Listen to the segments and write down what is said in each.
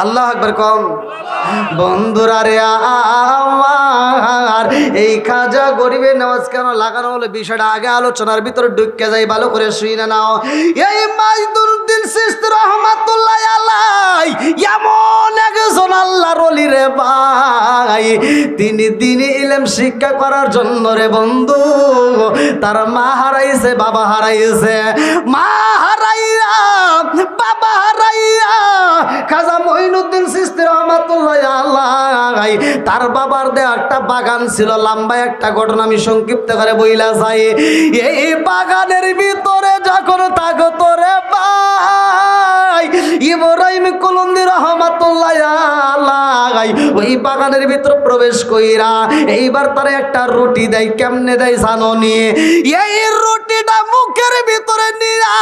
আল্লাহু আকবার কম। বন্ধুরা রে আমার, এই খাজা গরিবের নামাজ কেন লাগানো হলো বিষয়টা আগে আলোচনার ভিতরে ঢুকে যাই, ভালো করে শুনে নাও। এই মাইদুদ্দিন চিশতি রহমাতুল্লাহ আলাইহি এমন একজন আল্লাহর ওলি রে ভাই, তিনি দ্বীনি ইলম শিক্ষা করার জন্য রে বন্ধু তার মা হারাইছে, বাবা হারাইছে। মা হারাইয়া বাবা হারাইয়া খাজা মঈনুদ্দিন চিশতি রহমাতুল্লাহ আলাইহি তার বাবার দেয়া একটা বাগান ছিল। লম্বা একটা ঘটনা আমি সংক্ষিপ্ত করে বইলা যাই। এই বাগানের ভিতরে যখন থাকতো রে ভাই ইব্রাহিম কুলুন্দি রহমাতুল্লাহ আলাইহি ওই বাগানের ভিতর প্রবেশ কইরা এইবার তারে একটা রুটি দেয়। কেমনে দেয় জানো নি? এই রুটিটা মুখের ভিতরে নিয়া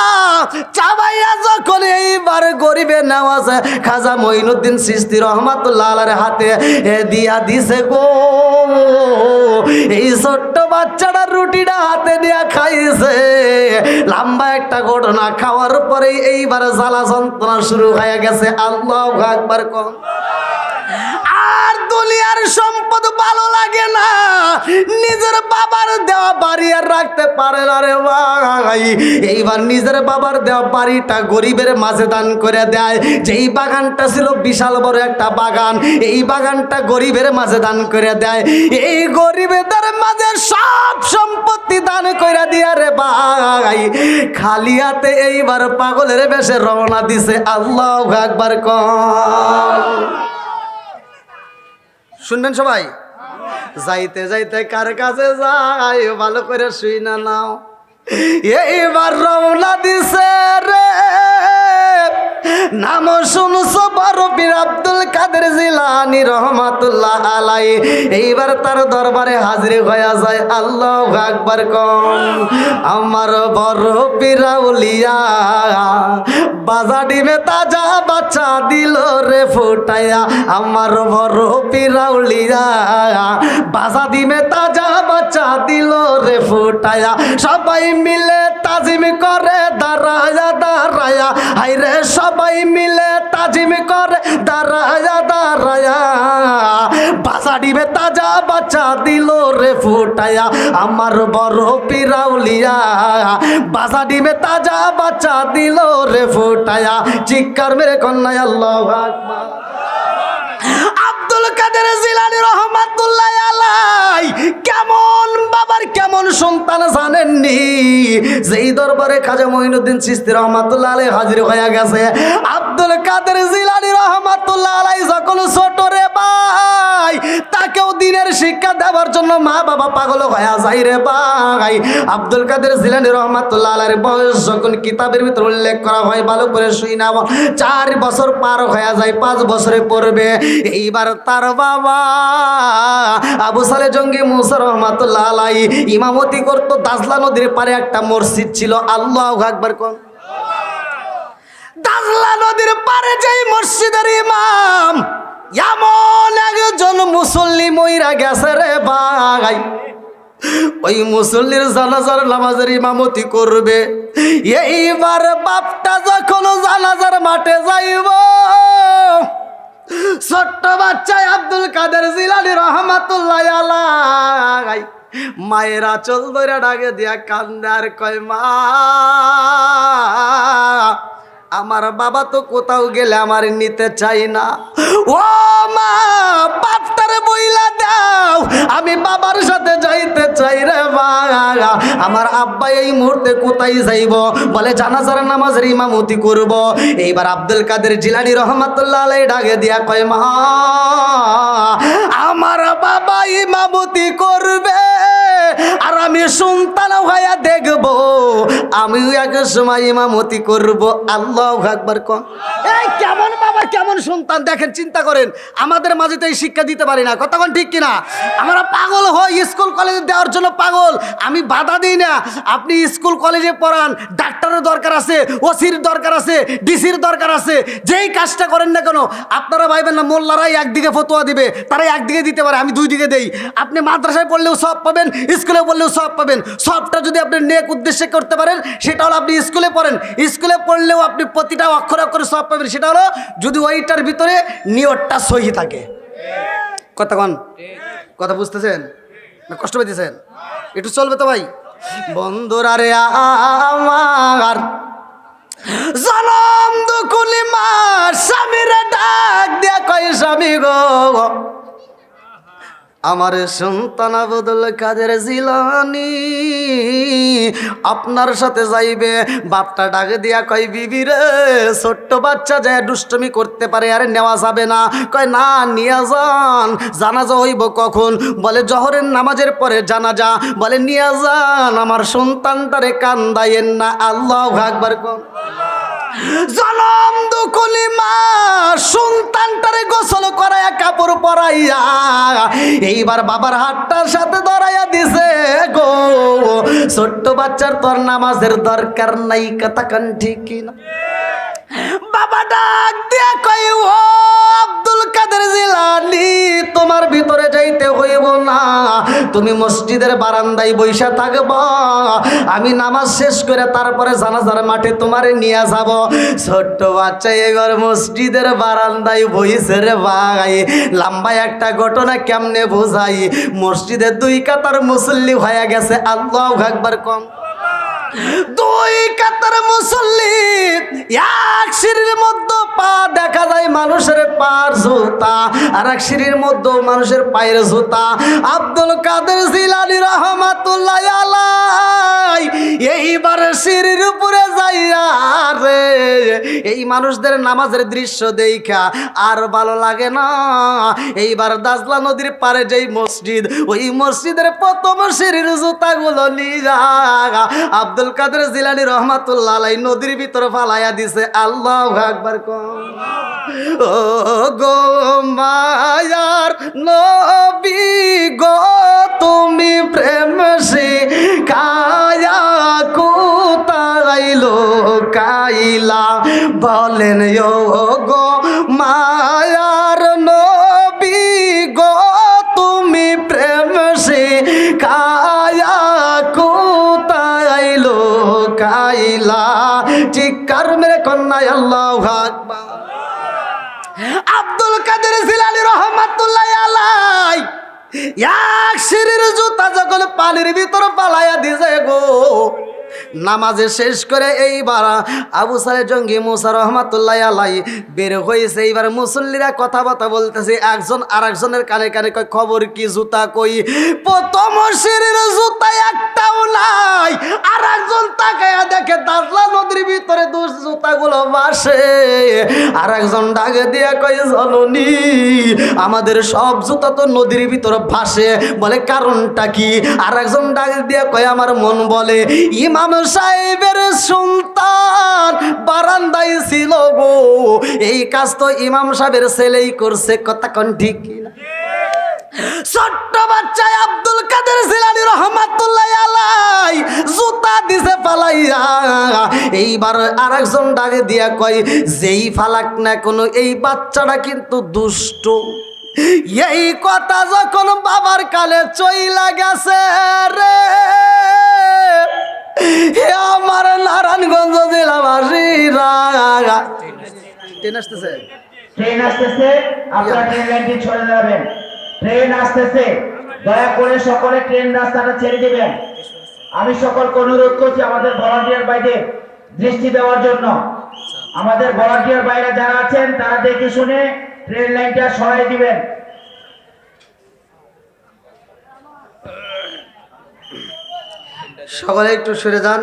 চাবাইয়া যখন এইবার গরিবের নামাজ খাজা মঈনুদ্দিন চিশতি রহমাতুল্লাহ আলাইহির হাতে দিয়া দিছে গো, এই ছোট্ট বাচ্চাটা রুটিটা হাতে নিয়ে খাইছে। লম্বা একটা ঘটনা, খাওয়ার পরে এইবার জ্বালা যন্ত্রণা শুরু হয়ে গেছে। আল্লাহু আকবার কম। আর দুনিয়ার সম্পদ ভালো লাগে না, নিজের বাবার দেওয়া বাড়ি আর রাখতে পারে না রে ভাই। এইবার নিজের বাবার দেওয়া বাড়িটা গরিবের মাঝে দান করে দেয়। যেই বাগানটা ছিল বিশাল বড় একটা বাগান, এই বাগানটা গরিবের মাঝে দান করে দেয়। এই গরিবের মাঝে সব সম্পত্তি দান করে দিয়া রে ভাই খালি হাতে এইবার পাগলের বেশে রওনা দিছে। আল্লাহু আকবার কম। শুনবেন সবাই? যাইতে যাইতে কার কাছে যাই ভালো করে শুই না নাও। এইবার রওনা দিছে রে, নাম শুনছো বড় পীর আব্দুল কাদের জিলানী রহমাতুল্লাহ আলাইহি। এইবার তার দরবারে হাজির হয়ে যায়। আল্লাহু আকবার কম। আমার বড় পীর আউলিয়া বাজা ডিমে তাজা বাচ্চা দিল রে ফুটাইয়া। আমার বড় পীর আউলিয়া বাজা ডিমে তাজা বাচ্চা দিল রে ফুটাইয়া। সবাই মিলে তাজিম করে দাঁড়ায়া দাঁড়ায়া, হাইরে সবাই মিলে তাজিম করে দাঁড়ায়া দাঁড়ায়া। বাজা ডিমে তাজা বাচ্চা দিল রে ফুটাইয়া। আমার বড় পীর আউলিয়া বাজা ডিমে তাজা বাচ্চা দিল রে ফুটাইয়া। চিৎকার মেরে কন্যায় আল্লাহু আকবার। আব্দুল কাদের জিলানী রহমাতুল্লাহ আলাইহি কেমন বাবার কেমন সন্তান জানেননি? যেই দরবারে খাজা মঈনুদ্দিন চিশতি রহমাতুল্লাহ আলাইহি হাজির হয়ে গেছে। আব্দুল কাদের জিলানী রহমাতুল্লাহ আলাইহি যখন ছোট রে ভাই, তাকেও দ্বীনের শিক্ষা দেওয়ার জন্য মা বাবা পাগল হয়ে যায় রে ভাই। আব্দুল কাদের জিলানী রহমাতুল্লাহ আলাইহির বয়স যখন কিতাবের ভিতর উল্লেখ করা হয়, ভালো করে শুই না, 4 বছর পার হয়ে যায়, 5 বছরে পড়বে। এইবার তার বাবা আবু সালে জঙ্গি মুসা রহমাতুল্লাহ আলাইহি ইমামতি করতো। দাজলা নদীর পারে একটা মসজিদ ছিল। আল্লাহু আকবার কোন। দাজলা নদীর পারে যেই মসজিদের ইমাম, এমন একজন মুসল্লি মইরা গেছে রে ভাই। ওই মুসল্লির জানাজার নামাজের ইমামতি করবে। এইবার বাপটা যখন জানাজার মাঠে যাইব, ছোট্ট বাচ্চায় আব্দুল কাদের জিলানী রহমাতুল্লাহ আলাইহি মায়ের আঁচল ধরে ডাকে দিয়া কান্দে আর কয়, মা আমার বাবা তো কোথাও গেলে আমার নিতে চাই না। ও মা, বাপটারে বইলা দাও আমি বাবার সাথে যাইতে চাই রে বাবা। আমার আব্বা এই মুহূর্তে কোথায় যাইব? বলে জানাজার নামাজের ইমামতি করব। এইবার আব্দুল কাদের জিলানী রহমাতুল্লাহ আলাইহি ডাকে দিয়া কয়, মা আমার বাবা ইমামতি করবে আর আমি সন্তান হইয়া দেখব, আমিও এক সময় ইমামতি করব। আল্লাহু আকবার কোন। এই কেমন বাবা কেমন সন্তান দেখেন, চিন্তা করেন। আমাদের মাঝে তো এই শিক্ষা দিতে পারি না, কথা কোন ঠিক কিনা? আমরা পাগল হই স্কুল কলেজে দেওয়ার জন্য পাগল। আমি বাধা দিই না, আপনি স্কুল কলেজে পড়ান, ডাক্তারের দরকার আছে, ওসির দরকার আছে, ডিসির দরকার আছে, যেই কাজটা করেন না কেন আপনারা ভাইবেন না মোল্লারাই একদিকে ফতোয়া দিবে, তারাই একদিকে দিতে পারে, আমি 2 দিকে দেই। আপনি মাদ্রাসায় পড়লেও সব পাবেন, স্কুলে পড়লেও সব পাবেন। সবটা যদি আপনি নেক উদ্দেশ্যে করতে পারেন সেটা হলো আপনি স্কুলে পড়েন, স্কুলে পড়লেও আপনি প্রতিটা অক্ষরে অক্ষরে সব পাবেন। সেটা হলো যদি ওইটা দিলটার ভিতরে নিয়তটা সহি থাকে। কথা কন, কথা বুঝতেছেন না কষ্ট পেতেছেন? একটু চলবে তো ভাই। বন্ধুরা রে আমার জনম দুকুলি মা স্বামীরা ডাক দিয়া কয় স্বামী গো আমার সন্তান আব্দুল কাদের জিলানী আপনার সাথে যাইবে। বাপটা ডাক দিয়া কয় বিবি রে ছোট্ট বাচ্চা যায় দুষ্টমি করতে পারে আর নেওয়া যাবে না। কয় না নিয়ে যান। জানাজা হইব কখন? বলে জহরের নামাজের পরে জানাজা। বলে নিয়ে যান, আমার সন্তানটারে কান্দাইয়েন না। আল্লাহু আকবার কোন। জনম দুকুলি মা সন্তানটারে গোসল করাইয়া কাপড় পরাইয়া এইবার বাবার হাতটার সাথে ধরাইয়া দিছে গো। ছোট্ট বাচ্চার তোর নামাজের দরকার নাই, কথা কান ঠিক কিনা? বাবা ডাক দিয়া কই ও আব্দুল কাদের জিলানী তোমার ভিতরে যাইতে হইব না, তুমি মসজিদের বারান্দায় বইসা থাকবা। আমি নামাজ শেষ করে তারপরে জানাজার মাঠে তোমারে নিয়ে যাব। ছোট্ট বাচ্চা এবার মসজিদের বারান্দায় বইছে রে ভাই। লম্বা একটা ঘটনা কেমনে বোঝাই। মসজিদের 2 কাতার মুসল্লি হয়ে গেছে। আল্লাহু আকবার কম। 2 কাতার মুসল্লি, এক সিঁড়ির মধ্যে পা দেখা যায় মানুষের পার জুতা, আর এক সিঁড়ির মধ্যে মানুষের পায়ের জুতা। আব্দুল কাদের জিলানী রহমাতুল্লাহ আলাই এইবার সিঁড়ির উপরে যাইয়া রে এই মানুষদের নামাজের দৃশ্য দেখা আর ভালো লাগে না। এইবার দাজলা নদীর পারে যেই মসজিদ, ওই মসজিদের প্রথম সিঁড়ির জুতাগুলো নিয়ে আব্দুল কাদের জিলানী রহমাতুল্লাহ আলাই নদীর ভিতরে ফালাইয়া দিছে। আল্লাহু আকবার কোন। ও গো মায়ার নবী গো তুমি প্রেম শিখায়া কোথায় লুকাইলা, বলেন ও গো মায়ার নবী গো তুমি প্রেম শিখায়া কোথায় লুকাইলা। চিৎকার মেরে কন্যায় আল্লাহু আকবার। আব্দুল কাদের জিলানী রহমাতুল্লাহ আলাই এক সিঁড়ির জুতা যখন পানির ভিতরে পালাইয়া দিছে গো। নামাজে শেষ করে এইবার আবু সালে জঙ্গি মুসা রহমাতুল্লাহ আলাই বের হয়েছে। এইবার মুসল্লিরা কথাবার্তা বলতেছে, একজন আর একজনের কানে কানে কয় খবর কি, জুতা কই? প্রথম সিঁড়ির জুতা একটাও নাই। আর একজন তাকায়া দেখে দাজলা নদীর ভিতরে জুতাগুলো ভাসে। আর একজন ডাকে দিয়া কয় জননী আমাদের সব জুতা তো নদীর ভিতরে ভাসে। বলে কারণটা কি? আর একজন ডাকে দিয়া কয় আমার মন বলে ইমাম সাহেবের সন্তান বারান্দায় ছিল গো, এই কাজ তো ইমাম সাহেবের ছেলেই করছে। কথা কোন ঠিক কিনা? ছোট্ট বাচ্চা আব্দুল কাদের জিলানী রহমাতুল্লাহ আলাই জুতা দিছে ফালাইয়া। এইবার আরেকজন ডাকে দিয়া কয় যেই ফালাক না কোনো এই বাচ্চাটা কিন্তু দুষ্ট। এই কথা যখন বাবার কালে চইলা গেছে রে আমার নারায়ণগঞ্জ জেলাবাসীরা। ট্রেন আসতেছে, ট্রেন আসতেছে, আপনারা ট্রেন লাইনটি ছেড়ে যাবেন। ট্রেন আসতেছে, দয়া করে সকলে ট্রেন রাস্তাটা ছেড়ে দিবেন। আমি সকলকে অনুরোধ করছি আমাদের ভলান্টিয়ার ভাইদের দৃষ্টি দেওয়ার জন্য। আমাদের ভলান্টিয়ার ভাইরা যারা আছেন তারা দেখে শুনে ট্রেন লাইনটা সরাই দিবেন। সকলে একটু সরে যান,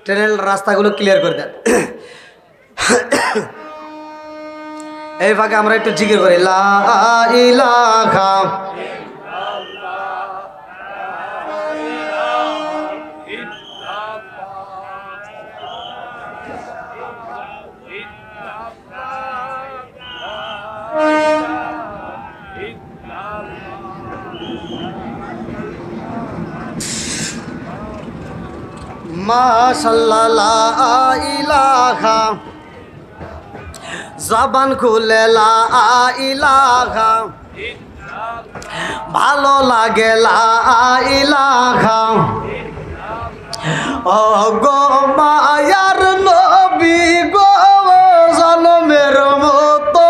ট্রেনের রাস্তাগুলো ক্লিয়ার করে দেন। এই ফাঁকে আমরা একটু জিকির করি লা ইলাহা মাশাআল্লাহ লা ইলাহা জবান খুলে লা ইলাহা ভালো লাগে লা ইলাহা। ও গো মায়ার নবী গো জন্মের মতো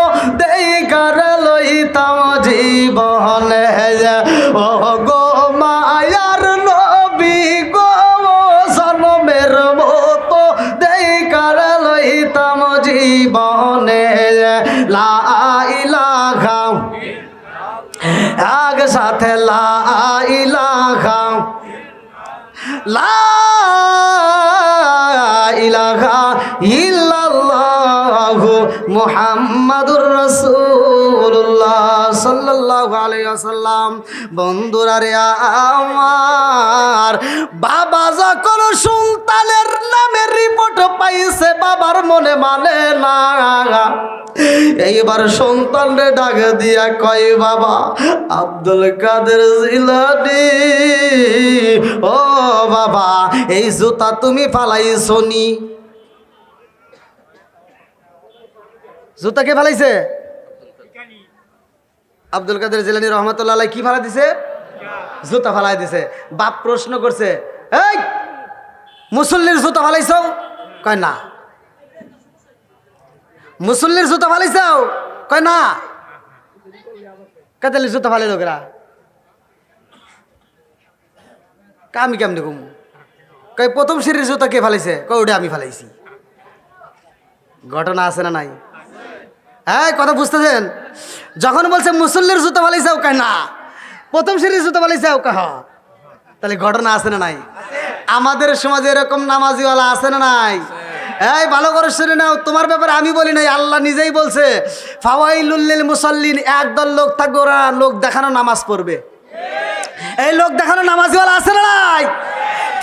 লা ইলাহা এক সাথে লা ইলাহা লা ইলাহা ইল্লাল্লাহু মুহাম্মাদুর রাসূলুল্লাহ সাল্লাল্লাহু আলাইহি ওয়াসাল্লাম। বন্ধুরা রে আমার, বাবা যখন সন্তানের নামের রিপোর্ট পাইছে বাবার মনে মানে না। এইবার সন্তানরে ডাক দিয়া কয়, বাবা আব্দুল কাদের জিলানী, ও বাবা এই জুতা তুমি ফালাইছো নি? জুতা কে ফালাইছে? আব্দুল কাদের জিলানী রহমাতুল্লাহ আলাইহি কি ফালাই দিছে? জুতা ফালাই দিছে। বাপ প্রশ্ন করছে, এই মুসল্লির জুতা ফালাইছো? কয় না। মুসল্লির জুতা ফালাইছাও? কয় না। কাতালি জুতা ফালাই লোকেরা আমি কেমনি ঘুম? কয় প্রথম সিঁড়ির জুতা কে ফালাইছে? কয় ওটা আমি ফালাইছি। ঘটনা আছে না নাই? হ্যাঁ, কথা বুঝতেছেন? যখন বলছে মুসল্লির জুতা ফালাইছাও, কয় না। প্রথম সিঁড়ির জুতা ফালাইছাও, কয় হ্যাঁ। তাহলে ঘটনা আছে না নাই? আমাদের সমাজে এরকম নামাজিওয়ালা আছে না নাই? এই ভালো করে শুনে নাও, তোমার ব্যাপারে আমি বলি নাই, আল্লাহ নিজেই বলছে ফাওয়াইলুল লিল মুসাল্লিন। একদল লোক থাকবে, ওরা লোক দেখানো নামাজ পড়বে। এই লোক দেখানো নামাজিওয়ালা আছে না নাই?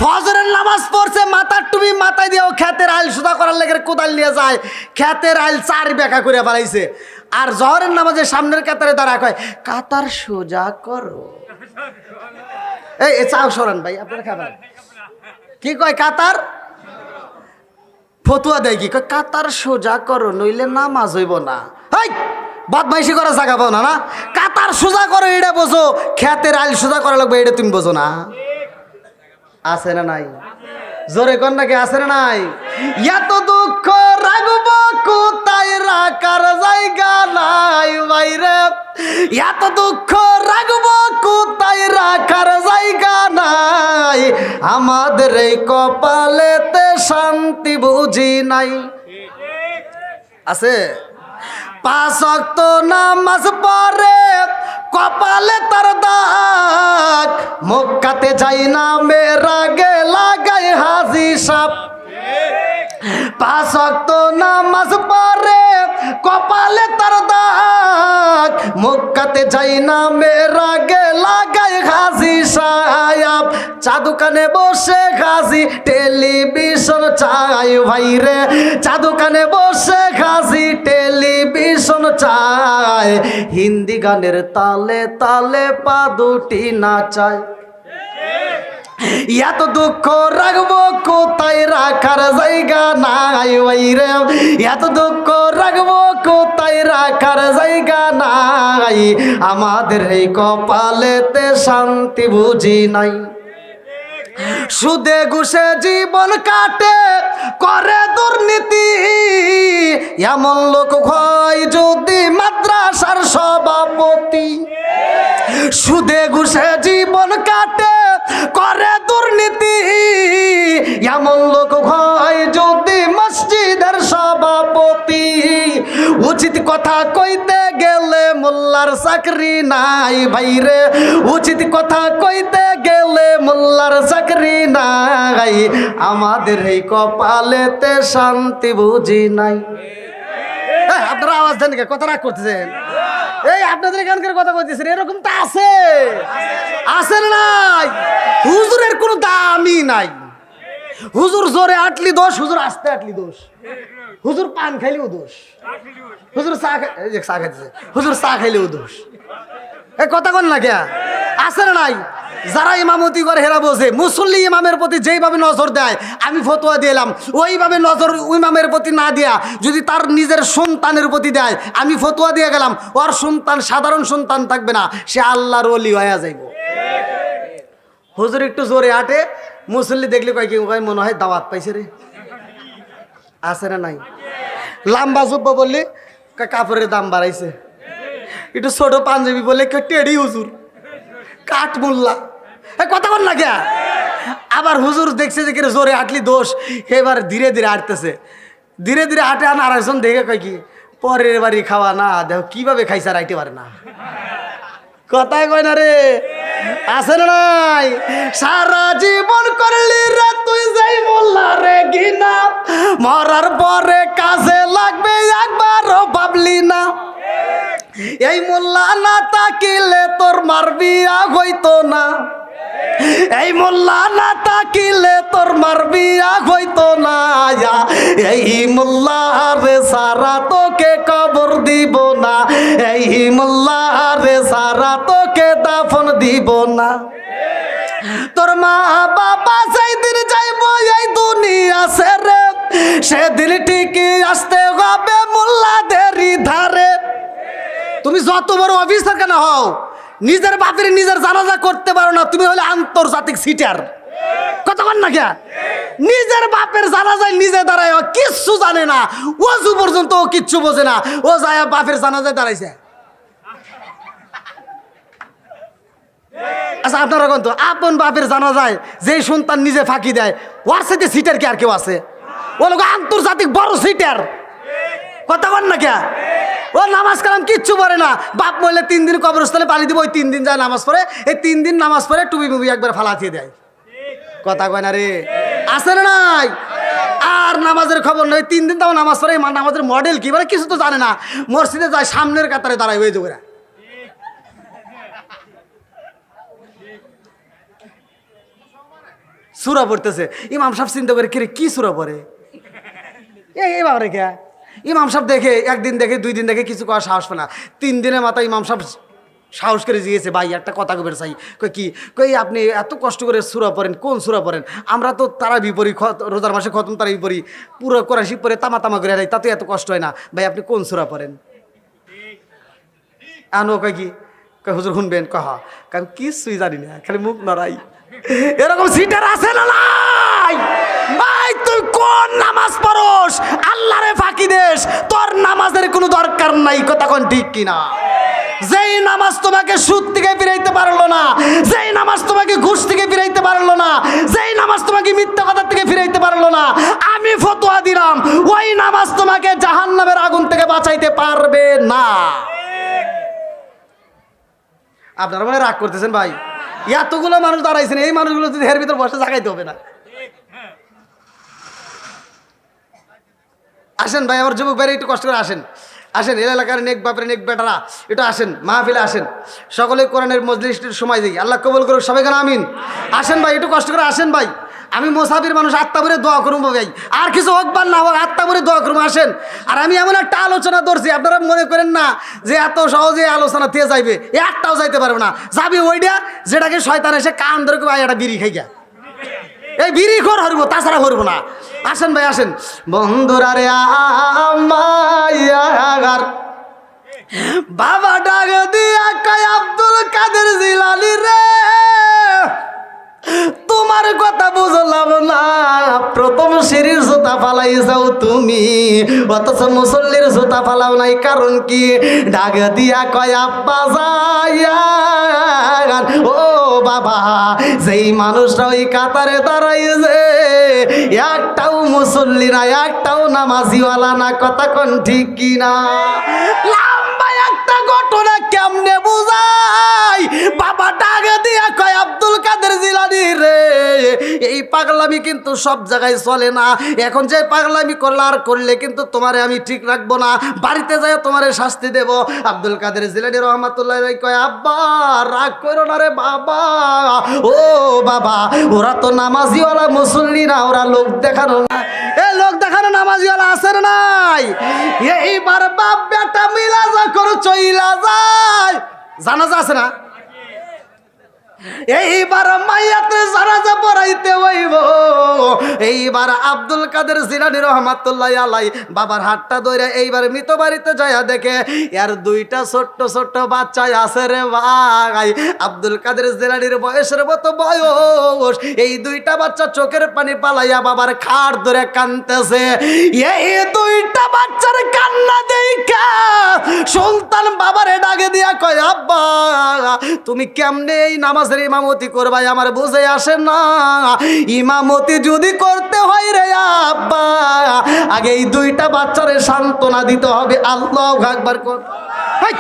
ফজরের নামাজ পড়ছে, মাথার টুপি মাথায় দিয়েও খেতের আইল সোজা করার লেগে কোদাল নিয়ে যায়, খেতের আইল 4 বেঁকা করে ফেলাইছে। আর জহরের নামাজে সামনের কাতারে দাঁড়া কয় কাতার সোজা করো। এই চাও সরান ভাই, আপনারা খাবেন কি? কয় কাতার ফতুয়া দেয় কি? কয় কাতার সোজা করো নইলে নামাজ হইব না। হাই বদমাইশি করা জায়গা পাও না। না কাতার সোজা করো এটা বোঝো, খেতের আইল সোজা করা লাগবে এটা তুমি বোঝো না? আছে না নাই? জোরে কর নাকি আছে না নাই? এত দুঃখ রাখব কোথায় রাখার জায়গা নাই বাইরে, এত দুঃখ রাখব কোথায় রাখার জায়গা নাই, আমাদের এই কপালেতে শান্তি বুঝি নাই। আছে 5 ওয়াক্ত নামাজ পড়ে কপালে তার দাগ, মক্কাতে যাই না মেরা গে লাগাই হাজি সাপ। 5 ওয়াক্ত নামাজ পড়ে কপালে তার দাগ, মক্কাতে যাই না মেরা গে লাগাই হাজি সাহেব। চা দোকানে বসে হাজি টেলিভিশন চাই ভাইরে, চা দোকানে বসে হাজি টেলিভিশন চাই, হিন্দি গানের তালে তালে পা দুটি নাচায়। এত দুঃখ রাখবো কোথায় রাখার জায়গা নাই ভাইরে, এত দুঃখ রাখবো কোথায় রাখার জায়গা নাই, আমাদের এই কপালেতে শান্তি বুঝি নাই। সুদে ঘুষে জীবন কাটে করে দুর্নীতি, এমন লোক হয় যদি মাদ্রাসার সভাপতি। সুদে ঘুষে জীবন কাটে করে দুর্নীতি, এমন লোক হয় যদি মসজিদের সভাপতি। উচিত কথা কইতে গেলে মোল্লার চাকরি নাই ভাইরে, উচিত কথা কইতে গেলে মোল্লার চাকরি নাই, আমাদের এই কপালেতে শান্তি বুঝি নাই। আপনারা আওয়াজ দেন, কথা রাগ করতেছেন? এই আপনাদের এখানকার কথা বলতেছেন, এরকম তো আছে, আছে না নাই? হুজুরের কোনো দামই নাই। হুজুর জোরে আটলি দোষ, হুজুর আস্তে আটলি দোষ, হুজুর পান খাইলেও দোষ, হুজুর চা খাইতেছে, হুজুর চা খাইলেও দোষ। এ কথা কন না কে? আছে না নাই? যারা ইমামতি করে হেরা বোঝে, মুসল্লি ইমামের প্রতি যেইভাবে নজর দেয়, আমি ফতোয়া দিলাম ওইভাবে নজর ইমামের প্রতি না দেয়া যদি তার নিজের সন্তানের প্রতি দেয়, আমি ফতোয়া দিয়ে গেলাম ওর সন্তান সাধারণ সন্তান থাকবে না, সে আল্লাহর ওলি হয়ে যাইব। হুজুর একটু জোরে আটে, মুসল্লি দেখলে কয় কি মনে হয় দাওয়াত পাইছে রে। আছে না নাই? লম্বা জুব্বা বললে কাপড়ের দাম বাড়াইছে, একটু ছোট পাঞ্জাবি বলে টেডি হুজুর কাঠ মোল্লা। কথা বল না কে? আবার হুজুর দেখছে যে জোরে হাঁটলি দোষ, এবার ধীরে ধীরে হাঁটতেছে, ধীরে ধীরে হাঁটে। আর আরেকজন দেখে কয় কি পরের বাড়ি খাওয়া না, দেখো কিভাবে খাইছে আর আইতে পারে না। কথাই কয় না রে, আছে না নাই? সারা জীবন করলি রে তুই যাই মোল্লা রে গিনা, মরার পরে কাজে লাগবে একবারও ভাবলি না। এই মোল্লা না তাকিলে তোর মার বিয়া হইতো না, এই মোল্লা না তাকিলে তোর মার বিয়া হইতো না। এই মোল্লা রে সারা তোকে কবর দিব না, এই মোল্লা রে সারা তোকে দাফন দিব না। তোর মা বাবা সেই দিন যাইব এই দুনিয়া ছেড়ে, সেদিন ঠিকই আসতে হবে মোল্লাদেরই ধারে। তুমি যত বড় অফিসার কেন হও, নিজের বাপের নিজের জানাজা করতে পারো না, তুমি হলে আন্তর্জাতিক সিটার। কতক্ষণ না কে নিজের বাপের জানাজায় নিজে দাঁড়ায়, কিচ্ছু জানে না, ওযু পর্যন্ত ও কিচ্ছু বোঝে না, ও যায় বাপের জানাজায় দাঁড়াইছে। আচ্ছা আপনারা কোন তো আপন বাপের জানাজায় যে সন্তান নিজে ফাঁকি দেয়, ওর সাথে সিটার কি আর কেউ আছে? ও লোক আন্তর্জাতিক বড় সিটার। কতক্ষণ না কে ও নামাজ কালাম কিচ্ছু পড়ে না, বাপ মরলে 3 দিন কবরস্থলে পানি দিব, ওই 3 দিন যায় নামাজ পড়ে, এই 3 দিন নামাজ পড়ে টুপি মুবি একবার ফালাতিয়ে দেয়। কথা কয় না রে, আছে না নাই? আর নামাজের খবর নয়, 3 দিন তাও নামাজ পড়ে, নামাজের মডেল কি বলে কিছু তো জানে না, মসজিদে যায় সামনের কাতারে দাঁড়ায় ওই যোগরা। সূরা পড়তেছে, ইমাম সাহেব চিন্তা করে কিরে কি সূরা পড়ে, এই বাবা রে কে ইমাম সাহেব দেখে, একদিন দেখে 2 দিন দেখে কিছু করার সাহস পায় না, 3 দিনের মাথায় ইমাম সাহেব সাহস করে জিজ্ঞেসে, ভাই একটা কথা কবের চাই। কি কই আপনি এত কষ্ট করে সূরা পড়েন, কোন সূরা পড়েন? আমরা তো তারা বিপরী, রোজার মাসে খতম তারা বিপরী, পুরো কোরআন শিব পড়ে তামা তামা করে, তাতে এত কষ্ট হয় না, ভাই আপনি কোন সূরা পড়েন? আনো কয় কি কয় হুজুর শুনবেন, কহা কারণ কিছুই জানি না, খালি মুখ নড়াই। এরকম সিটার আছে না নাই? ভাই তুই কোন নামাজ পড়স, আল্লাহরে ফাঁকি দেশ, তোর নামাজের কোনো দরকার নাই। কথা কোন ঠিক কিনা? যেই নামাজ তোমাকে সুদ থেকে ফিরাইতে পারলো না, যেই নামাজ তোমাকে ঘুষ থেকে ফিরাইতে পারলো না, যেই নামাজ তোমাকে মিথ্যা কথা থেকে ফিরাইতে পারলো না, আমি ফতোয়া দিলাম ওই নামাজ তোমাকে জাহান্নামের আগুন থেকে বাঁচাইতে পারবে না। আপনারা মানে রাগ করতেছেন ভাই, এতগুলো মানুষ দাঁড়াইছেন, এই মানুষগুলো যদি এর ভিতর বসে জাগাইতে হবে না। আসেন ভাই, আমার যুবক ভাই একটু কষ্ট করে আসেন, আসেন এলাকার নেক বাপের নেক বেটারা একটু আসেন, মাহফিলে আসেন, সকলে কোরআনের মজলিসের সময় দিই, আল্লাহ কবুল করুক সবাই কেন আমিন। আসেন ভাই একটু কষ্ট করে আসেন ভাই, আমি মোসাফির মানুষ, আত্মা ভরে দোয়া করবো ভাই, আর কিছু হোক বা না হোক আত্মা ভরে দোয়া করবো। আসেন, আর আমি এমন একটা আলোচনা ধরছি, আপনারা মনে করেন না যে এত সহজে আলোচনা দিয়ে যাইবে, একটাও যাইতে পারবে না, যাবি ওইটা যেটাকে শয়তান এসে কান ধরে ভাই একটা বিড়ি খাই গা, এই বিড়ি খোর হরবো, তাছাড়া হরবো না। আসেন ভাই আসেন। বন্ধুরা রে আমার বাবা ডাক দিয়া কয় আব্দুল কাদের জিলানী রে, তোমার কথা বুঝলাম না, প্রথম সিঁড়ির জুতা ফালাই যাও তুমি, অথচ মুসল্লির জুতা ফালাও নাই, কারণ কি? ডাক দিয়া কয় আব্বা যাইয়া ও বাবা, যেই মানুষরা ওই কাতারে দাঁড়াইছে একটাও মুসল্লি না, একটাও নামাজিওয়ালা না। কথা কোন ঠিক কিনা? লম্বা একটা ঘটনা কেমনে বুঝাই, বাবা ডাক দিয়া কয় আব্দুল কাদের জিলানী রে, এই পাগলামি কিন্তু সব জায়গায় চলে না, এখন যে পাগলামি করলে আর করলে কিন্তু তোমারে আমি ঠিক রাখবো না, বাড়িতে যাই তোমারে শাস্তি দেব। আব্দুল কাদের জিলানী রহমাতুল্লাহ কয় আব্বা রাগ করো না রে বাবা, ও বাবা ওরা তো নামাজিওয়ালা মুসল্লি না, ওরা লোক দেখানো না, এ লোক দেখানো নামাজিওয়ালা আছে না নাই? এইবার বাপ বেটা মিলা যা করো চইলা যায়, জানাজা আছে না, এইবার মাইয়াতে জানাজা পড়াইতে হইব। এইবার আব্দুল কাদের জিলানী রহমাতুল্লাহ আলাই বাবার হাতটা ধরে এইবার মৃত বাড়িতে যাইয়া দেখে এর 2টা ছোট্ট ছোট্ট বাচ্চা আছে রে ভাই। আব্দুল কাদের জিলানীর বয়সের মতো বয়স, এই 2টা বাচ্চা চোখের পানি পালাইয়া বাবার খাট ধরে কাঁদতেছে। এই 2টা বাচ্চার কান্না দেখা সন্তান বাবারে ডাকে দিয়া কয় আব্বা তুমি কেমনে এই নামাজ নামাজের ইমামতি করবাই আমার বুঝে আসে না। ইমামতি যদি করতে হয় রে আব্বা, আগে এই দুইটা বাচ্চারে সান্ত্বনা দিতে হবে। আল্লাহু আকবার কর। হাই,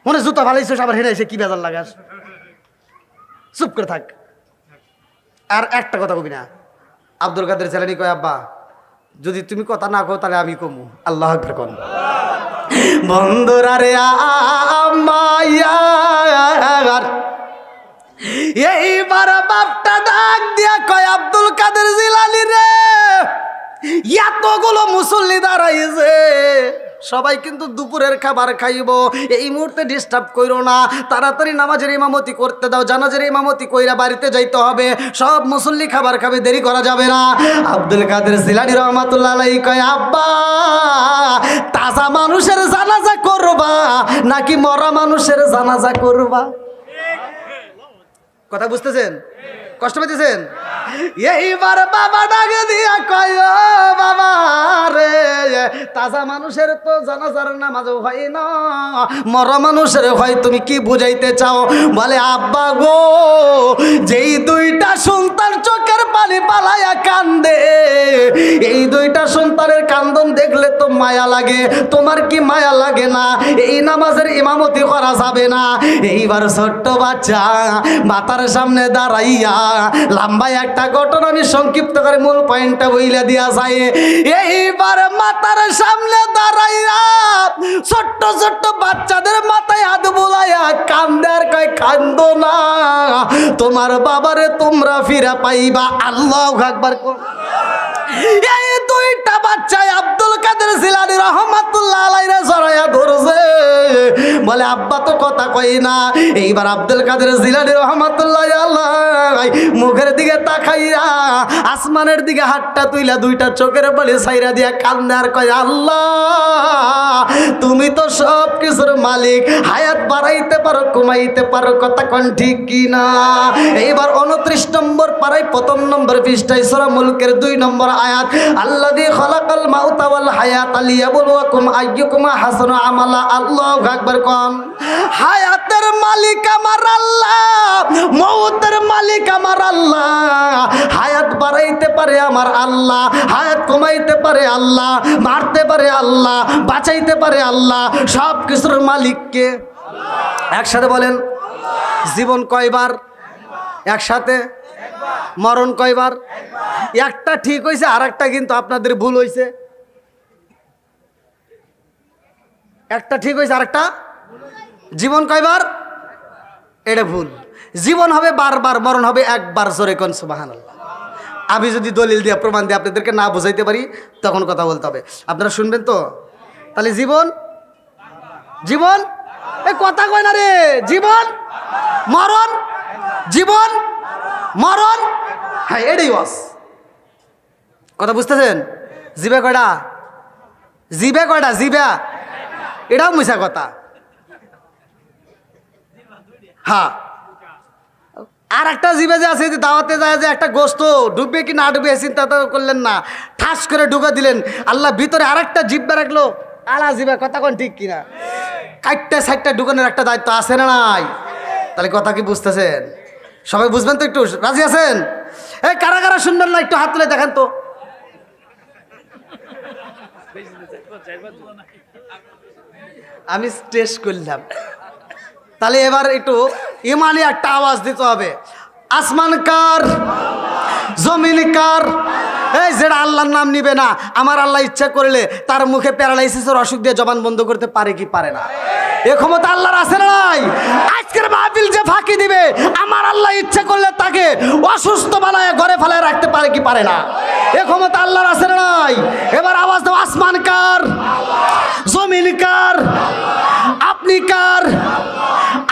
মনে জুতা ভালাইছিস আবার হেরে এসে কি বেজার লাগাস? চুপ করে থাক, আর একটা কথা কবি না। আব্দুল কাদের জিলানী কয়, আব্বা যদি তুমি কথা না কও তাহলে আমি কমু। আল্লাহু আকবার কোন। বন্ধুরা রে আমার, এইবার বাপটা ডাক দিয়া কয়, আব্দুল কাদের জিলানী রে, এতগুলো মুসল্লি দাঁড়াইছে, সবাই কিন্তু দুপুরের খাবার খাইব, এই মুহূর্তে ডিস্টার্ব কইরো না, তাড়াতাড়ি নামাজের ইমামতি করতে দাও, জানাজের ইমামতি কইরা বাড়িতে যাইতে হবে, সব মুসল্লি খাবার খাবে, দেরি করা যাবে না। আব্দুল কাদের জিলানী রহমাতুল্লাহ আলাইহি কয়, আব্বা তাজা মানুষের জানাজা করবা নাকি মরা মানুষের জানাজা করবা? কথা বুঝতেছেন? কষ্ট পেতেছেন? এইবার বাবা ডাকে দিয়া কয়, ও বাবা রে, তাজা মানুষের তো জানাজার নামাজ হয় না, মরা মানুষের হয়, তুমি কি বুঝাইতে চাও? বলে, আব্বা গো, যেই দুইটা সন্তান চোখের পানি পালাইয়া কান্দে, এই দুইটা সন্তানের কান্দন দেখলে তো মায়া লাগে, তোমার কি মায়া লাগে না? এই নামাজের ইমামতি করা যাবে না। এইবার ছোট্ট বাচ্চা মাতার সামনে দাঁড়াইয়া লম্বা একটা ঘটনা আমি সংক্ষিপ্ত করে মূল পয়েন্টটা বইলা দিয়া যায়। এইবার মাতার সামনে দাঁড়াইয়া ছোট্ট ছোট্ট বাচ্চাদের মাথায় হাত বুলাইয়া কান্দে আর কয়, কান্দো না, তোমার বাবারে তোমরা ফিরা পাইবা। আল্লাহু আকবার। এই দুইটা বাচ্চায় আব্দুল কাদের জিলানী রহমাতুল্লাহ আলাইহি জড়াইয়া ধরছে, বলে আব্বা তো কথা কই না। এইবার আব্দুল কাদের জিলানী রহমাতুল্লাহ আলাইহি মুখের দিকে তাকাইয়া আসমানের দিকে হাতটা তুইলা দুইটা চোখের পানি ছাইরা দিয়া কান্দে আর কয়, আল্লাহ তুমি তো সব কিছুর মালিক, হায়াত বাড়াইতে পারো, কমাইতে পারো, কথা কোন ঠিক কি না? এইবার 29 নম্বর পারায় 1 নম্বর পৃষ্ঠায় সূরা মুলকের 2 নম্বর আয়াত, আল্লাযী খালাকাল মাউতা ওয়াল হায়াতা লিয়াবলুয়াকুম আইয়ুকুম আহসানু আমালা। আল্লাহু আকবার কোন। হায়াতের মালিক আমার আল্লাহ, মউতের মালিক আমার আল্লাহ, হায়াত বাড়াইতে পারে আমার আল্লাহ, হায়াত কমাইতে পারে আল্লাহ, মারতে পারে আল্লাহ, বাঁচাইতে পারে আল্লাহ, সব কিছুর মালিককে। একসাথে বলেন, জীবন কয়বার? একসাথে। মরণ কয়বার? একটা ঠিক হয়েছে, আর একটা কিন্তু আপনাদের ভুল হয়েছে। একটা ঠিক হয়েছে, আর একটা জীবন কয়বার? এটা ভুল। জীবন হবে বারবার, মরণ হবে একবার। জোরে কোন সুবহানাল্লাহ। আমি যদি দলিল দিয়ে প্রমাণ দিয়ে আপনাদেরকে না বুঝাইতে পারি তখন কথা বলতে হবে, আপনারা শুনবেন তো? তাহলে জীবন, জীবন এই কথা কয় না রে, জীবন মরণ, জীবন মরণ, হ্যাঁ এটাই ওয়াস। কথা বুঝতেছেন? জিবে কয়টা? জিবে কয়টা? জিবা, এটাও মিছা কথা। হ্যাঁ, আর একটা জিবে যে আছে, দাওয়াতে যায় যে একটা গোস্ত ডুববে কি না ডুববে চিন্তা তো করলেন না, ঠাস করে ঢুকে দিলেন, আল্লাহ ভিতরে আর একটা জিব্বা রাখলো, আলা জিবা। কথা কোন ঠিক কিনা? কাটটা সাইডটা ঢুকানোর একটা দায়িত্ব আছে না নাই? তাহলে কথা কি বুঝতেছেন? সবাই বুঝবেন তো? একটু রাজি আছেন? এই কারা কারা শুনবেন না একটু হাত তুলে দেখেন তো। আমি টেস্ট করলাম। তাহলে এবার একটু ইমানি একটা আওয়াজ দিতে হবে। আসমান কার? জমিন কার? এই যেটা আল্লাহর নাম নিবে না, আমার আল্লাহ ইচ্ছা করলে তার মুখে প্যারালাইসিসের অসুখ দিয়ে জবান বন্ধ করতে পারে কি পারে না? এ ক্ষমতা আল্লাহর আছে না নাই? আজকের মাহফিল যে ফাঁকি দিবে, আমার আল্লাহ ইচ্ছা করলে তাকে অসুস্থ বানায় ঘরে ফেলায় রাখতে পারে কি পারে না? এ ক্ষমতা আল্লাহর আছে না নাই? এবার আওয়াজ দাও, আসমান কার? জমিন কার? আপনি কার?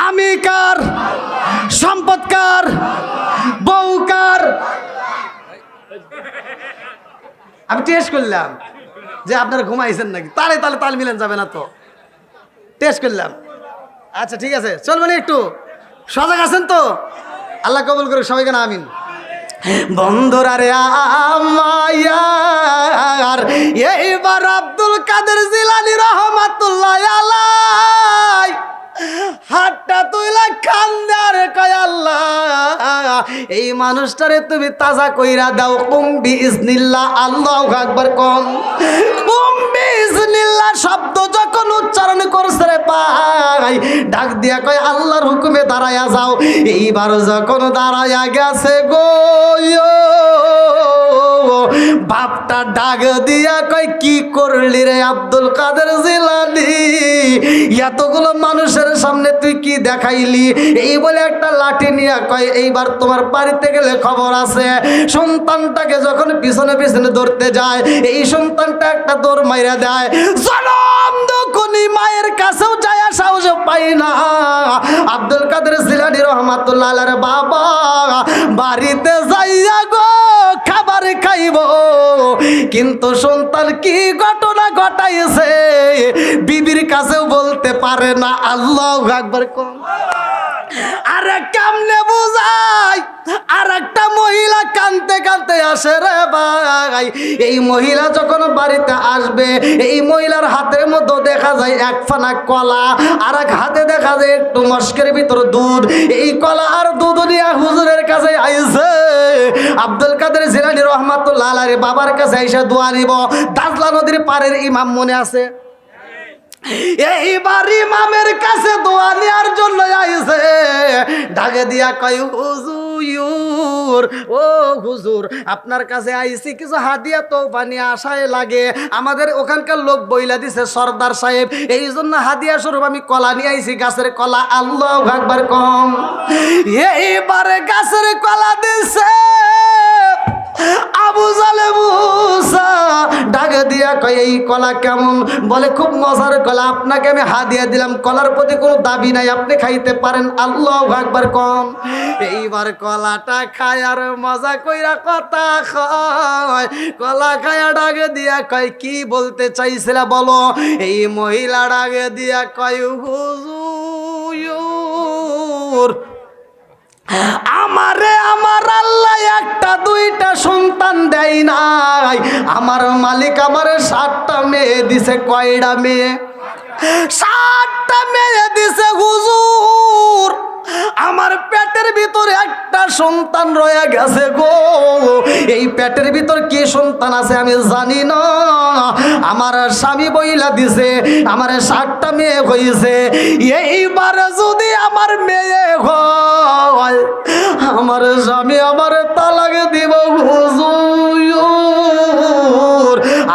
আমি কার? সম্পদ কার? বউ কার? আমি টেস্ট করলাম যে আপনারা ঘুমাইছেন নাকি, তাহলে তাহলে তাল মিলেন যাবে না তো, টেস্ট করলাম। আচ্ছা ঠিক আছে, চলবেন একটু সজাগ আছেন তো? আল্লাহ কবুল করুক সবাইকে না আমিন। বন্ধুরা রে আমার, এইবার আব্দুল কাদের জিলানী রহমাতুল্লাহ আলাইহি হাতটা তুইলা কান্দে আর এই মানুষটারে তুমি তাজা কইরা দাও কুম বিইজনিল্লাহ আল্লাহু আকবার কম কুম বিইজনিল্লাহ শব্দ যখন উচ্চারণ করছে রে ভাই ডাক দিয়া কয় আল্লাহর হুকুমে দাঁড়ায়া যাও এইবার যখন দাঁড়ায়া গেছে গো বাপটা ডাক দিয়া কয় কি করলি রে আব্দুল কাদের জিলানী এতগুলো মানুষের সামনে তুই কি দেখাইলি এই বলে একটা লাঠি নিয়ে কয় এইবার তোমার বাড়িতে গেলে খবর আছে সন্তানটাকে যখন পিছনে পিছনে ধরতে যায় এই সন্তানটা একটা দৌড় মাইরা দেয় জনম দুকুনি মায়ের কাছেও যায় সাহস পাই না আব্দুল কাদের জিলানী রহমাতুল্লাহ আলাইহির বাবা বাড়িতে যাইয়া গো খাবার খাইব কিন্তু সন্তান কি ঘটনা ঘটাইছে বিবির কাছেও বলতে পারে না আল্লাহু আকবার কোন আরে কেমনে বুঝাই আর একটা মহিলা কানতে কানতে আসে রে ভাই এই মহিলা যখন বাড়িতে আসবে এই মহিলার হাতের মধ্যে দেখা যায় এক ফানা কলা আর এক হাতে দেখা যায় একটু মস্কের ভিতর দুধ এই কলা আর দুধ নিয়ে হুজুরের কাছে আইছে আব্দুল কাদের জিলানী রহমাতুল্লাহ আলাইহির বাবার কাছে আইসা দোয়া নিব দাজলা নদীর পাড়ের ইমাম মনে আছে এইবার ইমামের কাছে দোয়া নেওয়ার জন্য আইছে ডাকে দিয়া কয় হুজুর ও হুজুর আপনার কাছে আইছি কিছু হাদিয়া তো বানিয়ে আসায় লাগে আমাদের ওখানকার লোক বইলা দিছে সর্দার সাহেব এই জন্য হাদিয়া স্বরূপ আমি কলা নিয়ে আইছি গাছের কলা আল্লাহু আকবার কম এইবারে গাছের কলা দিছে আবু জালে মুসা ডাক দিয়া কয় এই কলা কেমন বলে খুব মজার কলা আপনাকে আমি হাদিয়া দিলাম কলার প্রতি কোনো দাবি নাই আপনি খাইতে পারেন আল্লাহু আকবার কম এইবার কলাটা খায় আর মজা কইরা কথা কয় কলা খায়া ডাক দিয়া কয় কি বলতে চাইছিলা বলো এই মহিলা ডাক দিয়া কয় হুজুর আমারে আমার আল্লাহ একটা দুইটা সন্তান দেয় নাই আমার মালিক আমারে 7টা মেয়ে দিছে কয়টা মেয়ে 7টা মেয়ে দিছে হুজুর আমার পেটের ভিতর একটা সন্তান রয়ে গেছে গো এই পেটের ভিতর কি সন্তান আছে আমি জানি না আমার স্বামী বইলা দিছে আমার 7টা মেয়ে হইছে এইবার যদি আমার মেয়ে হয় আমার স্বামী আমার তালাক দিব হুজুর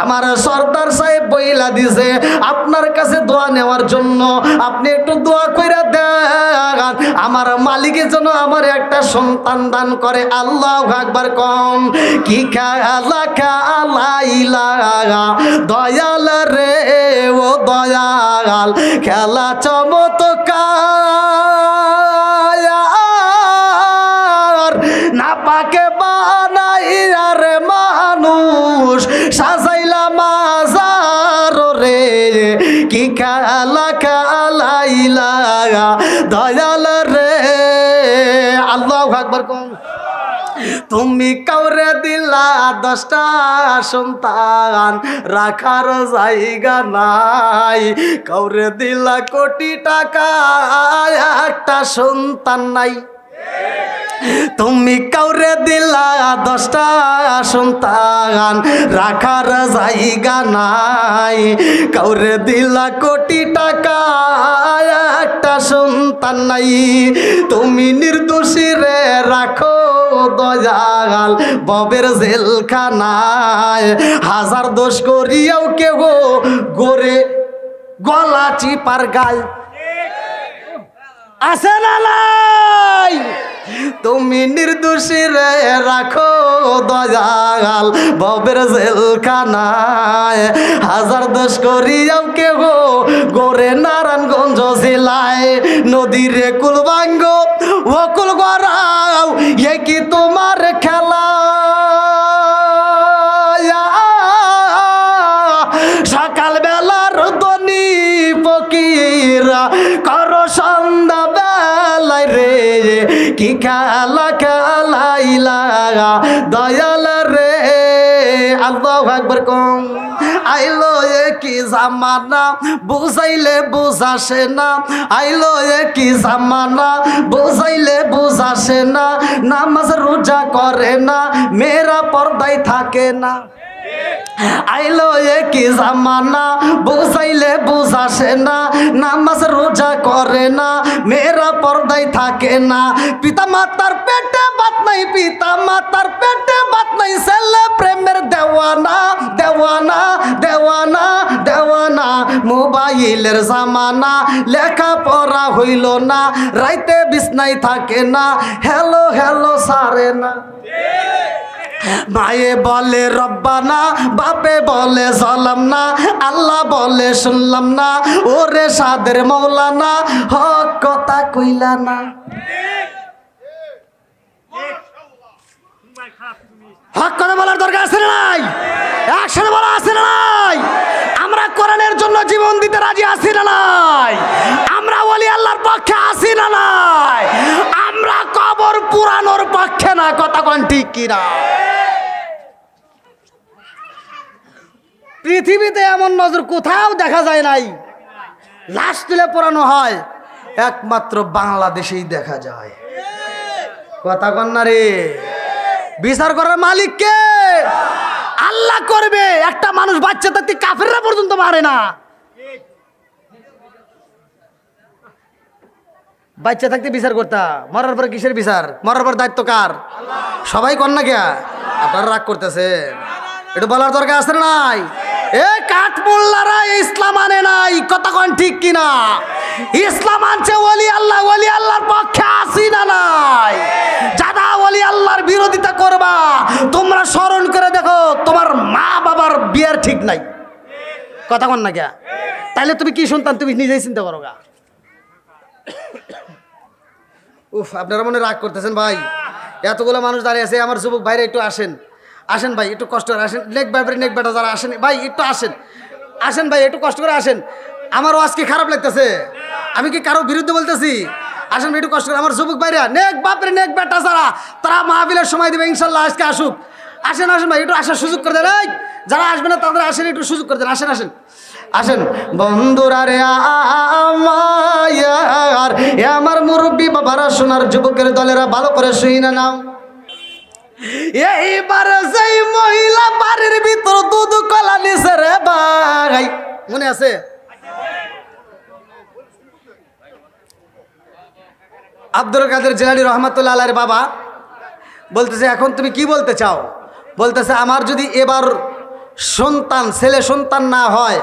আমার সর্দার সাহেব বইলা দিছে আপনার কাছে দোয়া নেওয়ার জন্য আপনি একটু দোয়া কইরা দেন আমার মালিকের জন্য আমার একটা সন্তান দান করে আল্লাহু আকবার কম কি খেলা খেলাইলা দয়াল রে ও দয়াল খেলা চমৎকার না পাকে বানাইয়া রে মানুষ সাজাইলা মাজার রে কি খেলা খেলাইলা দয়াল রে আল্লাহু আকবার কোন তুমি কাউরে দিলা 10টা সন্তান রাখার জায়গা নাই কাউরে দিলা কোটি টাকা একটা সন্তান নাই তুমি কাউরে দিলা 10টা সন্তান রাখার জায়গা নাই কাউরে দিলা কোটি টাকা একটা সন্তান নাই তুমি নির্দোষী রে রাখো দয়াল ববের জেলখানায় হাজার দোষ করিয়াও কেউ গোরে গলা চিপার গায় আছে না নাই তুমি নির্দোষী রে রাখো দয়াল ববের জেলখানায় হাজার দোষ করিয়াও কেউ গোরে নারায়ণগঞ্জ জেলায় নদীর কুলবাঙ্গ ওকুল গড়াও এ কি তোমার খেলা সকাল বেলার ধনী ফকিরা করো সন্ধ্যা বেলায় রে কি খেলা খেলাইলা দয়াল রে আল্লাহু আকবার কম আইলো কি একই জামানা বুঝাইলে বুঝাসে না, আইলো একই জামানা বুঝাইলে বুঝাসে না, নামাজ রোজা করে না, মেয়েরা পর্দায় থাকে না। আইলো একই জামানা বুঝাইলে বুঝাসে না, নামাজ রোজা করে না, মেয়েরা পর্দায় থাকে না। পিতা মাতার পেটে ভাত নাই, পিতা মাতার পেটে ভাত নাই, ছেলে প্রেমের দেওয়ানা দেওয়ানা দেওয়ানা দেওয়ানা। মোবাইলের জামানা লেখা পড়া হইল না, রাইতে বিছনায় থাকে না, হ্যালো হ্যালো সারে না। মায়ে বলে রব্বানা, বাপে বলে জলাম না, আল্লাহ বলে শুনলাম না, ওরে সাদের মৌলানা হক কথা কইলা না। হক কথা বলার দরকার আছে না নাই? একসাথে বলা আছে না নাই? আমরা কোরআনের জন্য জীবন দিতে রাজি আছি না নাই? আমরা ওলি আল্লাহর পক্ষে আছি না নাই? আমরা কবর পুরানোর পক্ষে না, কথা কোন ঠিক কিনা? পৃথিবীতে এমন নজর কোথাও দেখা যায় নাই। লাশ তুলে পোড়ানো হয় একমাত্র বাংলাদেশেই দেখা যায়, কথা কন না রে? বিচার করার মালিক কে? আল্লাহ করবে। একটা মানুষ বাচ্চা থাকতে কাফেররা পর্যন্ত মারে না। বাচ্চা থাকতে বিচার করতা, মরার পরে কিসের বিচার? মরার পর দায়িত্ব কার? সবাই কর না কে? আপনারা রাগ করতেছেন, এটা বলার দরকার আছে না নাই? এ কাঠমোল্লারা ইসলাম আনে নাই, কথা কন ঠিক কিনা? ইসলাম আনছে ওলি আল্লাহ, ওলি আল্লাহর পক্ষে আসি না নাই? যারা ওলি আল্লাহর বিরোধিতা করবা, তোমরা স্মরণ করে দেখো তোমার মা বাবার বিয়ের ঠিক নাই, কথা কন না কে? তাইলে তুমি কি সন্তান তুমি নিজেই চিন্তা করো গা। উফ, আপনারা মনে রাগ করতেছেন ভাই? এতগুলো মানুষ দাঁড়িয়ে আছে, আমার যুবক ভাইরা একটু আসেন, আসেন ভাই, একটু কষ্ট করে আসেন। নেক ব্যাপারে নেক বেটা যারা আসেন ভাই একটু আসেন, আসেন ভাই একটু কষ্ট করে আসেন। আমারও আজকে খারাপ লাগতেছে, আমি কি কারো বিরুদ্ধে বলতেছি? আসেন ভাই একটু কষ্ট করে। আমার যুবক ভাইরা নেক বাপরে নেক বেটা যারা, তারা মাহফিলের সময় দেবে ইনশাল্লাহ, আজকে আসুক। আসেন আসেন ভাই একটু আসার সুযোগ করে দেন। এই যারা আসবে না তাদের আসেন, একটু সুযোগ করে দেন। আসেন আসেন আসেন বন্ধুরা রে আমার, আমার মুরব্বী বাবারা, সোনার যুবকের দলেরা ভালো করে শুই না নাও। এইবার সেই মহিলা বাড়ির ভিতর দুধ কলা নিছে রে ভাই, মনে আছে? আব্দুল কাদের জিলানী রহমাতুল্লাহ আলাইহির বাবা বলতেছে, এখন তুমি কি বলতে চাও? বলতেছে, আমার যদি এবার সন্তান ছেলে সন্তান না হয়,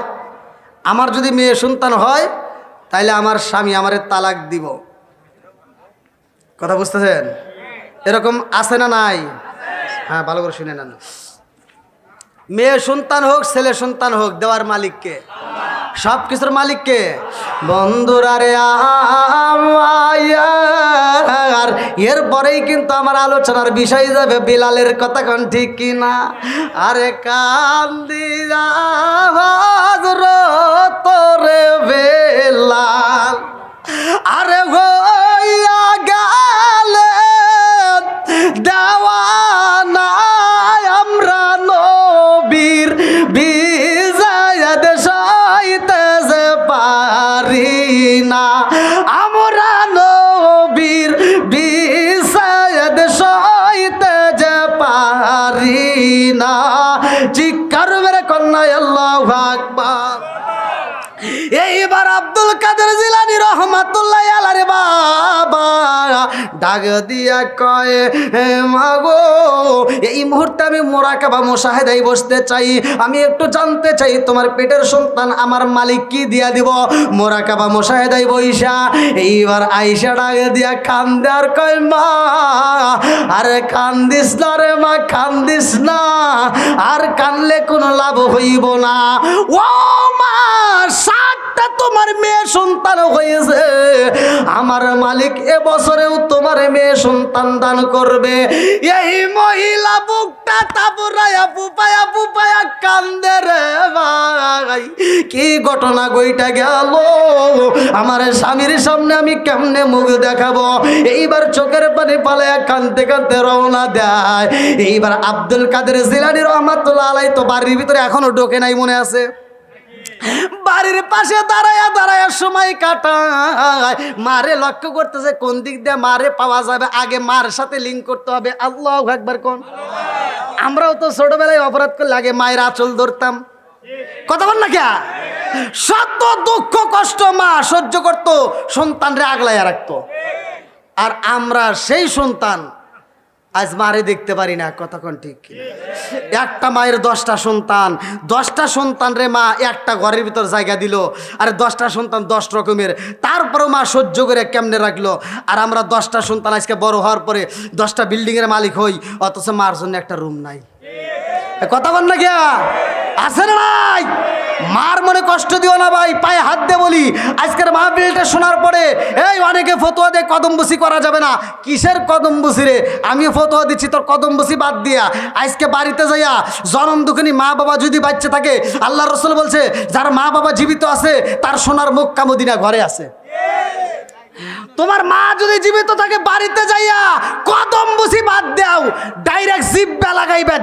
আমার যদি মেয়ে সন্তান হয়, তাইলে আমার স্বামী আমারে তালাক দিব। কথা বুঝতেছেন? এরকম আছে না নাই? হ্যাঁ, ভালো করে শুনে নেন। মেয়ে সন্তান হোক ছেলে সন্তান হোক, দেওয়ার মালিককে, সব কিছুর মালিককে। বন্ধুরা রে আমার, এরপরেই কিন্তু আমার আলোচনার বিষয় যাবে বিলালের কথা, কোন ঠিক কিনা? আরে কান্দিয়া হযরত রে বেলাল, আরে হইয়া গেলেন দেওয়ানা, আমরা নবীর বিজয় সইতে যে পারি না, আমরা নবীর বিজয় সইতে যে পারি না। চিৎকার মেরে কন্যা আল্লাহু আকবার। এইবার আব্দুল কাদের জিলানী রহমাতুল্লাহ আলাইহির বাবা ডাক দিয়া কয়, হে মাগো, এই মুহূর্তে আমি মুরাকাবা মুশাহাদায় বসতে চাই, আমি একটু জানতে চাই তোমার পেটের সন্তান আমার মালিক কি দিয়া দিব। মুরাকাবা মুশাহাদায় বইসা এইবার আয়েশা ডাক দিয়া কান্দে আর কয়, মা আরে কান্দিস না রে মা, কান্দিস না, আর কানলে কোনো লাভ হইব না। ও মা, তোমার মেয়ে সন্তান হয়েছে, আমার মালিক এবছরেও তোমার মেয়ে সন্তান দান করবে। এই মহিলা বুকটা তাবুরায়া বুপায়া বুপায়া কান্দে রে ভাই, কি ঘটনা গইটা গেল, আমার স্বামীর সামনে আমি কেমনে মুখ দেখাবো? এইবার চোখের পানি পালায়া কানতে কানতে রওনা দেয়। এইবার আব্দুল কাদের জিলানী রহমাতুল্লাহ আলাইহি তো বাড়ির ভিতরে এখনো ঢোকে নাই, মনে আছে? বাড়ির পাশে দাঁড়ায়া দাঁড়ায়া সময় কাটায়, মারে লক্ষ্য করতেছে কোন দিক দিয়ে মারে পাওয়া যাবে, আগে মার সাথে লিঙ্ক করতে হবে। আল্লাহু আকবার কোন। আমরাও তো ছোটবেলায় অপরাধ করলে আগে মায়ের আঁচল ধরতাম, কথা বল না কে? শত দুঃখ কষ্ট মা সহ্য করতো, সন্তানরে আগলাইয়া রাখতো। আর আমরা সেই সন্তান আজ মারে দেখতে পারি না, কথা কোন ঠিক কিনা? একটা মায়ের 10টা সন্তান, 10টা সন্তান রে মা একটা ঘরের ভিতর জায়গা দিল, আর 10টা সন্তান 10 রকমের, তারপরেও মা সহ্য করে কেমনে রাখলো। আর আমরা 10টা সন্তান আজকে বড় হওয়ার পরে 10টা বিল্ডিংয়ের মালিক হই, অথচ মার জন্য একটা রুম নাই, কথা বল না গিয়া? আছে না নাই? মার মনে কষ্ট দিও না ভাই, পায়ে হাত দিয়ে বলি, আজকের মাহফিলটা শোনার পরে এই অনেকে ফতোয়া দিয়ে কদমবুসি করা যাবে না। কিসের কদমবুসি রে? আমিও ফতোয়া দিচ্ছি তোর কদমবুসি বাদ দিয়া আজকে বাড়িতে যাইয়া জনম দুঃখিনী মা বাবা যদি বাচ্চা থাকে, আল্লাহ রসুল বলছে যার মা বাবা জীবিত আছে তার সোনার মক্কা মদিনা ঘরে আছে। তোমার মা যদি জীবিত থাকে বাড়িতে যাইয়া কদম বুঝি বাদ দাও, ডাইরেক্ট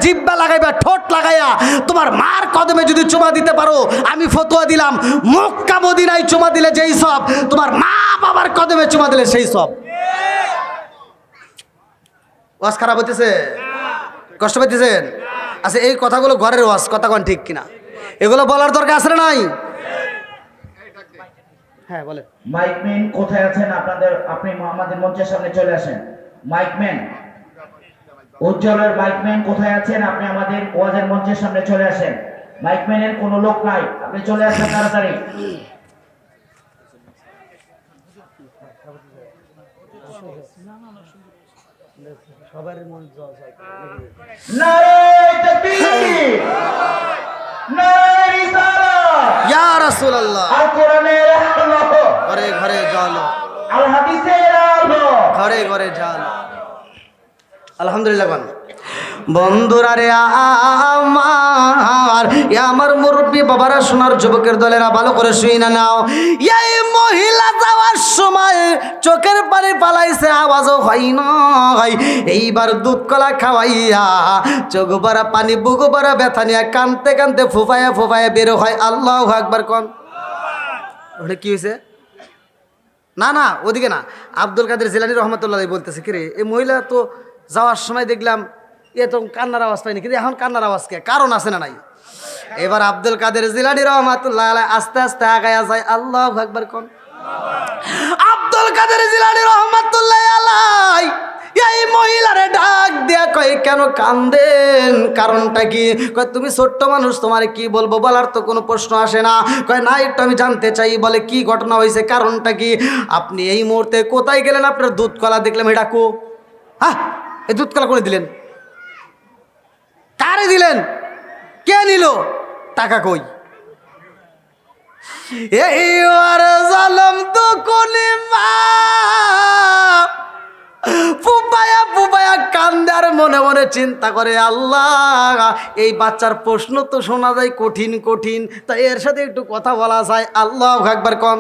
জিব্বা লাগাইবা ঠোঁট লাগাইয়া তোমার মার কদমে যদি চুমা দিতে পারো, আমি ফতোয়া দিলাম মক্কা মদিনায় চুমা দিলে যেই সব, তোমার মা বাবার কদমে চুমা দিলে সেই সব। ওয়াজ খারাপ হইতেছে? কষ্ট পাইতেছেন? আচ্ছা এই কথাগুলো ঘরের ওয়াজ, কথা কোন ঠিক কিনা? এগুলো বলার দরকার আছে না নাই? হ্যাঁ বলেন। মাইকম্যান কোথায় আছেন? আপনি আমাদের মঞ্চের সামনে চলে আসেন। মাইকম্যান, উজ্জ্বলের মাইকম্যান কোথায় আছেন? আপনি আমাদের ওয়াজের মঞ্চের সামনে চলে আসেন। মাইকম্যানের কোনো লোক নাই, আপনি চলে আসেন তাড়াতাড়ি। নারে তাকবীর, নারে রিসালাত, ইয়া রাসূলুল্লাহ। আল কোরআনের আলো, ঘরে ঘরে জালো, আল হাদিসের আলো, ঘরে ঘরে জালো। আলহামদুলিল্লাহ। বন্ধুরা রে আমার মুরব্বী বাবারা, সোনার যুবকের দলেরা, ভালো করে শুই না নাও। এই মহিলা যাওয়ার সময় চোখের পানি পালাইছে, আওয়াজও হয় নাই। এইবার দুধ কলা খাওয়াইয়া চোখ ভরা পানি, বুক ভরা ব্যথা নিয়ে কানতে কানতে ফুফায়া ফুফায়া বের হয়। আল্লাহু আকবার কোন। ওটা কি হয়েছে? না না ওদিকে না, আব্দুল কাদের জিলানী রহমতুল্লাহ বলতেছে, কিরে এই মহিলা তো যাওয়ার সময় দেখলাম এ তো কান্নার আওয়াজ পাইনি, কিন্তু এখন কান্নার আওয়াজ কে? কারণ আছে না নাই? এবার আব্দুল কাদের জিলানী রহমতুল্লাহ আস্তে আস্তে আগায়া যায়। আল্লাহু আকবার কোন। আব্দুল কাদের জিলানী রহমতুল্লাহ আলাই এই মহিলারে ডাক দিয়া কয়, কেন কান্দেন? কারণটা কি? কয় তুমি ছোট্ট মানুষ, তোমার কি বলবো, বলার তো কোনো প্রশ্ন আসে না। কয় না, একটু আমি জানতে চাই। বলে কি ঘটনা হয়েছে, কারণটা কি? আপনি এই মুহূর্তে কোথায় গেলেন? আপনার দুধ কলা দেখলাম, এটা কো? হ্যাঁ, এই দুধ কলা করে দিলেন? কারে দিলেন? কে নিল? টাকা কই? এইবার জালম তো কোনি মা ফুপায়া ফুপায়া কান্দার মনে মনে চিন্তা করে, আল্লাহ এই বাচ্চার প্রশ্ন তো শোনা যায় কঠিন কঠিন, তা এর সাথে একটু কথা বলা যায়। আল্লাহু আকবার কোন।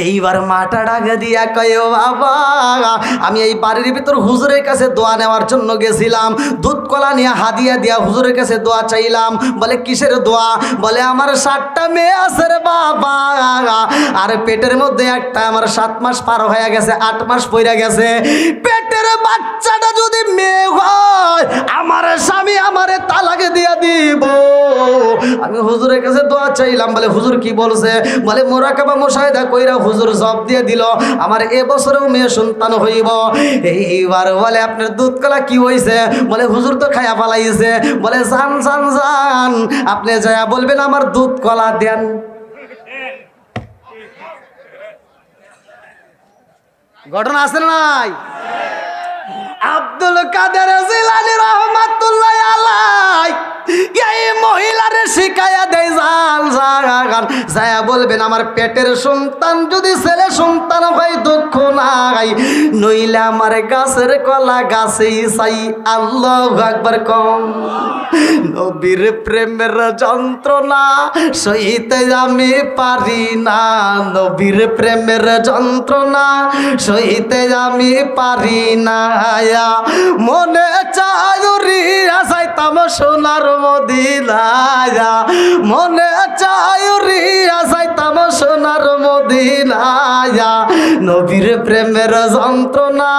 এইবার মাটা ডাকে দিয়া কয়, ও বাবা, আমি এই বাড়ির ভিতর হুজুরের কাছে দোয়া নেওয়ার জন্য গেছিলাম, দুধ কলা নিয়ে হাদিয়া দিয়া হুজুরের কাছে দোয়া চাইলাম। বলে কিসের দোয়া? বলে আমার 7টা মেয়ে আছে রে বাবা, আর পেটের মধ্যে একটা, আমার 7 মাস পার হয়ে গেছে, 8 মাস পইরা গেছে। পেটের বাচ্চাটা যদি মেয়ে হয়, আমার স্বামী আমারে তালাক দিয়া দিব। আমি হুজুরের কাছে দোয়া চাইলাম। বলে হুজুর কি বলছে? বলে মোরাকাবা মুশাহিদা কইরা হুজুর জব দিয়ে দিল, আমার এবছরেও মেয়ে সন্তান হইব। এইবার বলে আপনার দুধ কলা কি হইছে? বলে হুজুর তো খায়া ফালাইছে। বলে জান জান জান, আপনি যায়া বলবেন আমার দুধ কলা দেন। ঘটনা আছে না নাই? আব্দুল কাদের জিলানী রহমাতুল্লাহ আলাই এই মহিলারে শিখায়া দেয়, জান জান যায়া বলবেন আমার পেটের সন্তান যদি ছেলে সন্তান হয় দুঃখ নাই, নইলে আমার গাছের কলা গাছেই চাই। আল্লাহু আকবার কম। নবীর প্রেমের যন্ত্রণা সইতে আমি পারি না, নবীর প্রেমের যন্ত্রণা সইতে আমি পারি না। মনে চাই যাইতাম সোনার মদিনা। মদিনায় মনে চাই উড়িয়া যাইতাম সোনার মদিনায় নবীর প্রেমের যন্ত্রণা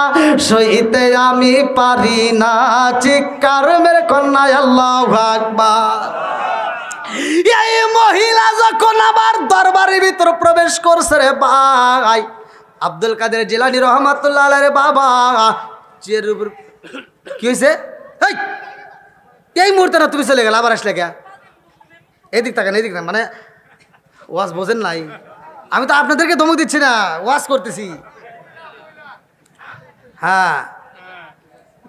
সইতে আমি পারি না চিৎকার মেরে কন্যায় আল্লাহু আকবার। এই মহিলা যখন আবার দরবারের ভিতর প্রবেশ করছে রে ভাই, আব্দুল কাদের জিলানী রহমাতুল্লাহ আলাইহির বাবা চেয়ারের উপর কি হয়েছে? এই মুহূর্তে না তুমি চলে গেলে আবার আসলে কে? এদিক থাকেন, এদিক না, মানে ওয়াজ বোঝেন নাই? আমি তো আপনাদেরকে ধমক দিচ্ছি না, ওয়াজ করতেছি। হ্যাঁ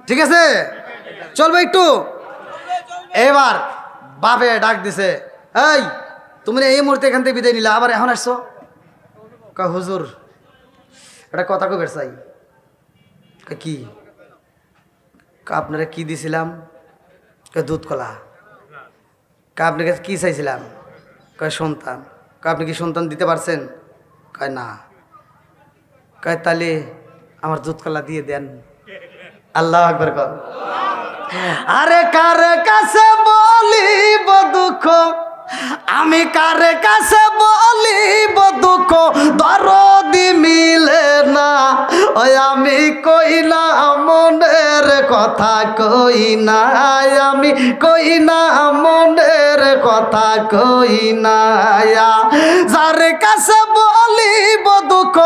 ঠিক আছে, চলবে একটু। এবার বাপে ডাক দিছে, এই তুমি এই মুহূর্তে এখান থেকে বিদায় নিলা, আবার এখন আসছো? কয় হুজুর এটা কথা কবে চাই। কি আপনারা কি দিছিলাম? কয় দুধ কলা। কয় আপনার কাছে কি চাইছিলাম? কয় সন্তান। কয় আপনি কি সন্তান দিতে পারছেন? কয় না। কয় তাহলে আমার দুধ কলা দিয়ে দেন। আল্লাহু আকবার কর। আরে কার কাছে বলিব দুঃখ, আমি কার কাছে বলিব দুঃখ, দরদি মিলে না। ওই আমি কই না মনের কথা, কই না আমি, কই না মনের কথা, কই না। যার কাছে বলিব দুঃখ,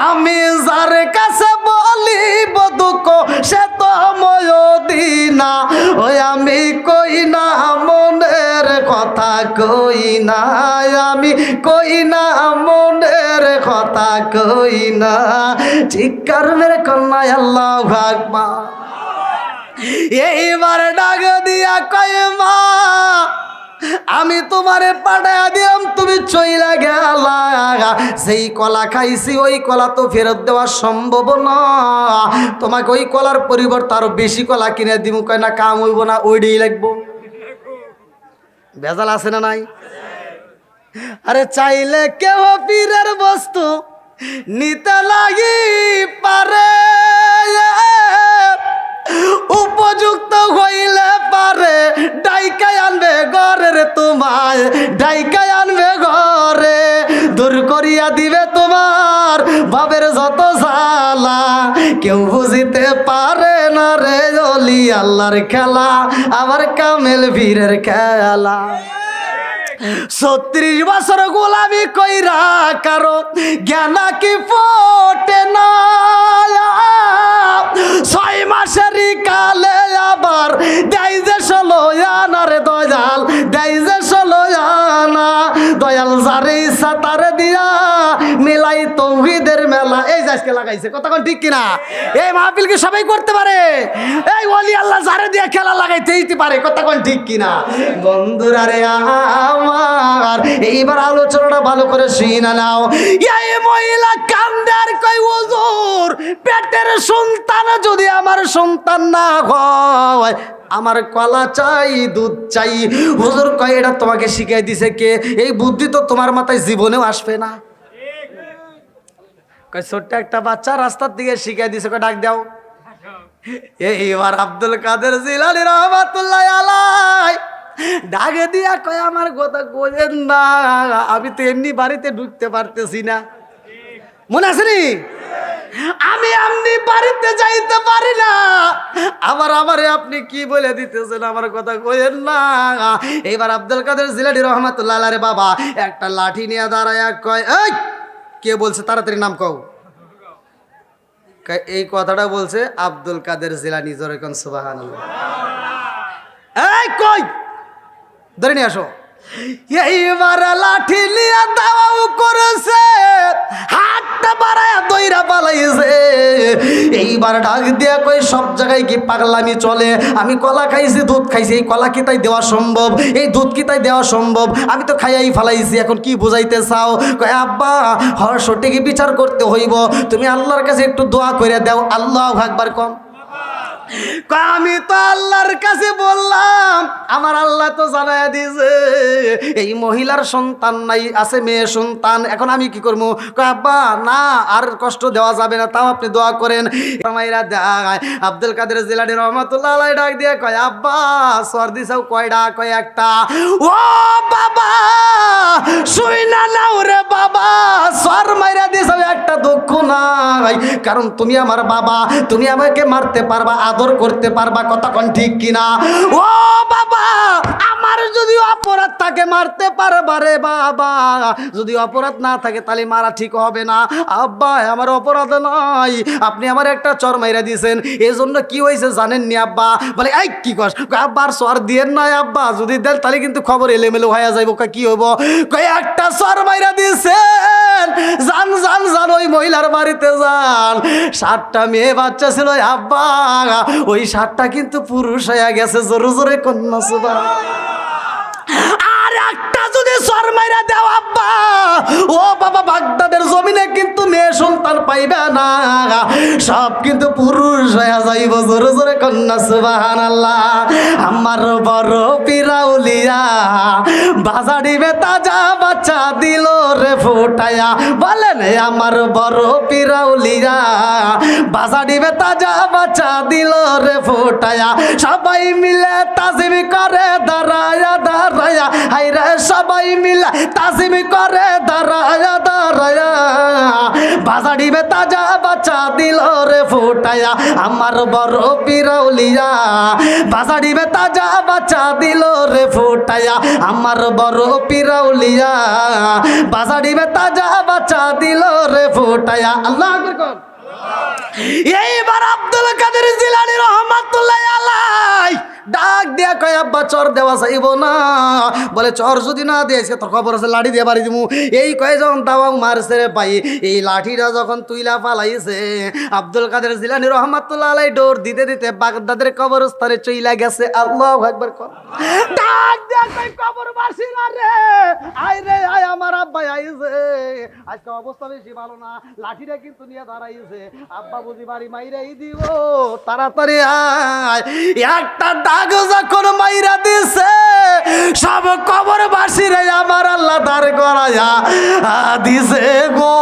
আমি যার কাছে বলিব দুঃখ, সে তো ময়দিনা। ওই আমি কই না মনের কথা, কই না আমি, কই না মনের কথা, কই না। চিৎকার মেরে কন্যায় আল্লাহু আকবার। এইবার ডাক দিয়া কয় মা আমি তোমারে পাঠায়া দিলাম, তুমি চইলা গেলা। সেই কলা খাইছি ওই কলা তো ফেরত দেওয়া সম্ভব না, তোমাকে ওই কলার পরিবর্তে আরো বেশি কলা কিনে দিব। কয় না কাম হইব না, ওইটাই লাগবো। ভেজাল আছে না নাই? আরে চাইলে কেউ পীরের বস্তু নিতে লাগি পারে, উপযুক্ত হইলে পারে ডাইকায় আনবে ঘরের তোমায়, ডাইকায় আনবে ঘরে, দূর করিয়া দিবে তোমার ভাবের যত জ্বালা। কেউ বুঝিতে পারে না রে অলি আল্লাহর খেলা, আবার কামেল বীরের খেলা। 36 বছর গোলামি কইরা কারো জ্ঞান কি ফোটে না, 6 মাসেরই কালে আবার দেয় যে 16 আনা রে দয়াল, দেয় যে 16 আনা। দয়াল যারে ইচ্ছা তারে দিয়া মেলাই তৌহিদের মেলা। এই যে আজকে লাগাইছে, কথা কোন ঠিক কিনা? এই মাহফিল কি সবাই করতে পারে? এই ওলি আল্লাহ যারে দিয়া খেলা লাগাইতেই পারে, কথা কোন ঠিক কিনা? বন্ধুরা রে আমার এইবার আলোচনাটা ভালো করে শুনে নাও। এই মহিলা কান্দে আর কই হুজুর পেটের সন্তান যদি আমার সন্তান না হয়, আমার কলা চাই, দুধ চাই। হুজুর কয় এটা তোমাকে শিখাই দিছে কে? এই বুদ্ধি তো তোমার মাথায় জীবনেও আসবে না। কয় ছোট্ট একটা বাচ্চা রাস্তার দিকে শিখাই দিছে, কয় ডাক দাও। এইবার আব্দুল কাদের জিলানী রহমাতুল্লাহ আলাইহি ডাকে দিয়া কয় আমার কথা কইেন না, আমি তো এমনি বাড়িতে ঢুকতে পারতেছি না। মনে আছে নি? আমি এমনি বাড়িতে যাইতে পারি না, আবার আমারে আপনি কি বলে দিতেছেন, আমার কথা কইেন না। এইবার আব্দুল কাদের জিলানী রহমাতুল্লাহ আলাইহি বাবা একটা লাঠি নিয়ে দাঁড়ায়া কয়, এই কে বলছে তাড়াতাড়ি নাম কও। এই কথাটা বলছে আব্দুল কাদের জিলানী। জোরে কোন সুবহানাল্লাহ। এই কই ধরে নিয়ে আসো। এইবার লাঠি নিয়ে দাও করেছে, হাতটা বাড়ায়া দইরা পালাইছে। এইবার ডাক দিয়া কই সব জায়গায় কি পাগলামি চলে? আমি কলা খাইছি, দুধ খাইছি, এই কলা কি তাই দেওয়া সম্ভব? এই দুধ কি তাই দেওয়া সম্ভব? আমি তো খাইয়াই ফালাইছি, এখন কি বুঝাইতে চাও? কয় আব্বা হর সঠিকই বিচার করতে হইব, তুমি আল্লাহর কাছে একটু দোয়া করে দাও। আল্লাহু আকবার কম। কয় আমি তো আল্লাহর কাছে বললাম, আমার আল্লাহ তো জানায় দিয়েছে এই মহিলার সন্তান নাই, আছে মেয়ে সন্তান, এখন আমি কি করবো? কয় আব্বা না, আর কষ্ট দেওয়া যাবে না, তাও আপনি দোয়া করেন। মাইরা দেয় আব্দুল কাদের জিলানী রহমাতুল্লাহ আলাইহি ডাক দিয়ে কয় আব্বা সর দিছাও কয়টা? কয় একটা। ও বাবা শুই না নাও রে বাবা, সর মাইরা দিছাও একটা, দুঃখ নাই, কারণ তুমি আমার বাবা, তুমি আমাকে মারতে পারবা, আদর করতে পারবা, কতক্ষণ ঠিক কিনা? ও বাবা আমার যদি অপরাধ থাকে মারতে পারবা রে বাবা, যদি অপরাধ না থাকে তাহলে মারা ঠিক হবে না। আব্বা আমার অপরাধ নাই, আপনি আমার একটা চর মাইরা দিয়েছেন, এই জন্য কি হয়েছে জানেননি আব্বা? বলে এই কি কস? আব্বার চর দিয়েন নাই আব্বা, যদি দেন তাহলে কিন্তু খবর এলোমেলো হয়ে যাইব। কি হইব? কই একটা চর মাইরা দিয়েছেন, যান যান যান ওই মহিলার বাড়িতে যান, 7টা মেয়ে বাচ্চা ছিল আব্বা, ওই 7টা কিন্তু পুরুষ হয়ে গেছে। জোরে জোরে কন্যা সুবহান। আর একটা যদি সর মাইরা দেও আব্বা, ও বাবা বাগদাদের জমিনে কিন্তু মেয়ে সন্তান পাইবে না, সব কিন্তু পুরুষ হয়ে যাইব। জোরে জোরে কন্যা সুবহানাল্লাহ। আমার বড় পিরাউলিয়া বাজারিবে তাজা বাচ্চা দিল রে ফুটায়া, বলেন আমার বড় পিরাউলিয়া বাজারিবে তাজা বাচ্চা দিল রে ফুটায়া, সবাই মিলে তাজিম করে দাঁড়ায়া দাঁড়ায়া, হাইরা সবাই মিলে তাজিম করে দাঁড়ায়া দাঁড়ায়া, বাজারিবে তাজা বাচ্চা দিল রে ফুটায়া, আমার বড় পিরাউলিয়া বাজারিবে তাজা বাচ্চা দিল রে ফুটায়া, আমার বড় পিরাউলিয়া বাজারিবে তাজা বাচ্চা দিল রে ফুটায়া। আল্লাহু আকবার। এইবার আব্দুল কাদের জিলানী রহমাতুল্লাহ আলাইহি ডাক দিয়া কয় আব্বা চর দেওয়া যাইব না। বলে চর যদি না দিয়েছে তোর খবর আছে, লাঠি দিয়ে বাড়ি দিমু। এই কয়ে যখন দাওয়া মারছে রে ভাই, এই লাঠিটা যখন তুইলা পালাইছে, আব্দুল কাদের জিলানী রহমাতুল্লাহ আলাইহি দৌড় দিতে দিতে বাগদাদের কবরস্থানে চইলা গেছে। আল্লাহু আকবার। ডাক দিয়া কয় কবরবাসীরা রে, আয় রে আয়, আমার আব্বা আইছে, আজকে অবস্থা বেশি ভালো না, লাঠিটা কিন্তু নিয়ে দাঁড়াইছে, আব্বা বুঝি বাড়ি মাইরাই দিব, তাড়াতাড়ি আয়। একটা দাগ যখন মাইরা দিছে, সব কবরবাসীরে আমার আল্লাহ দাঁড় করায়া দিছে গো।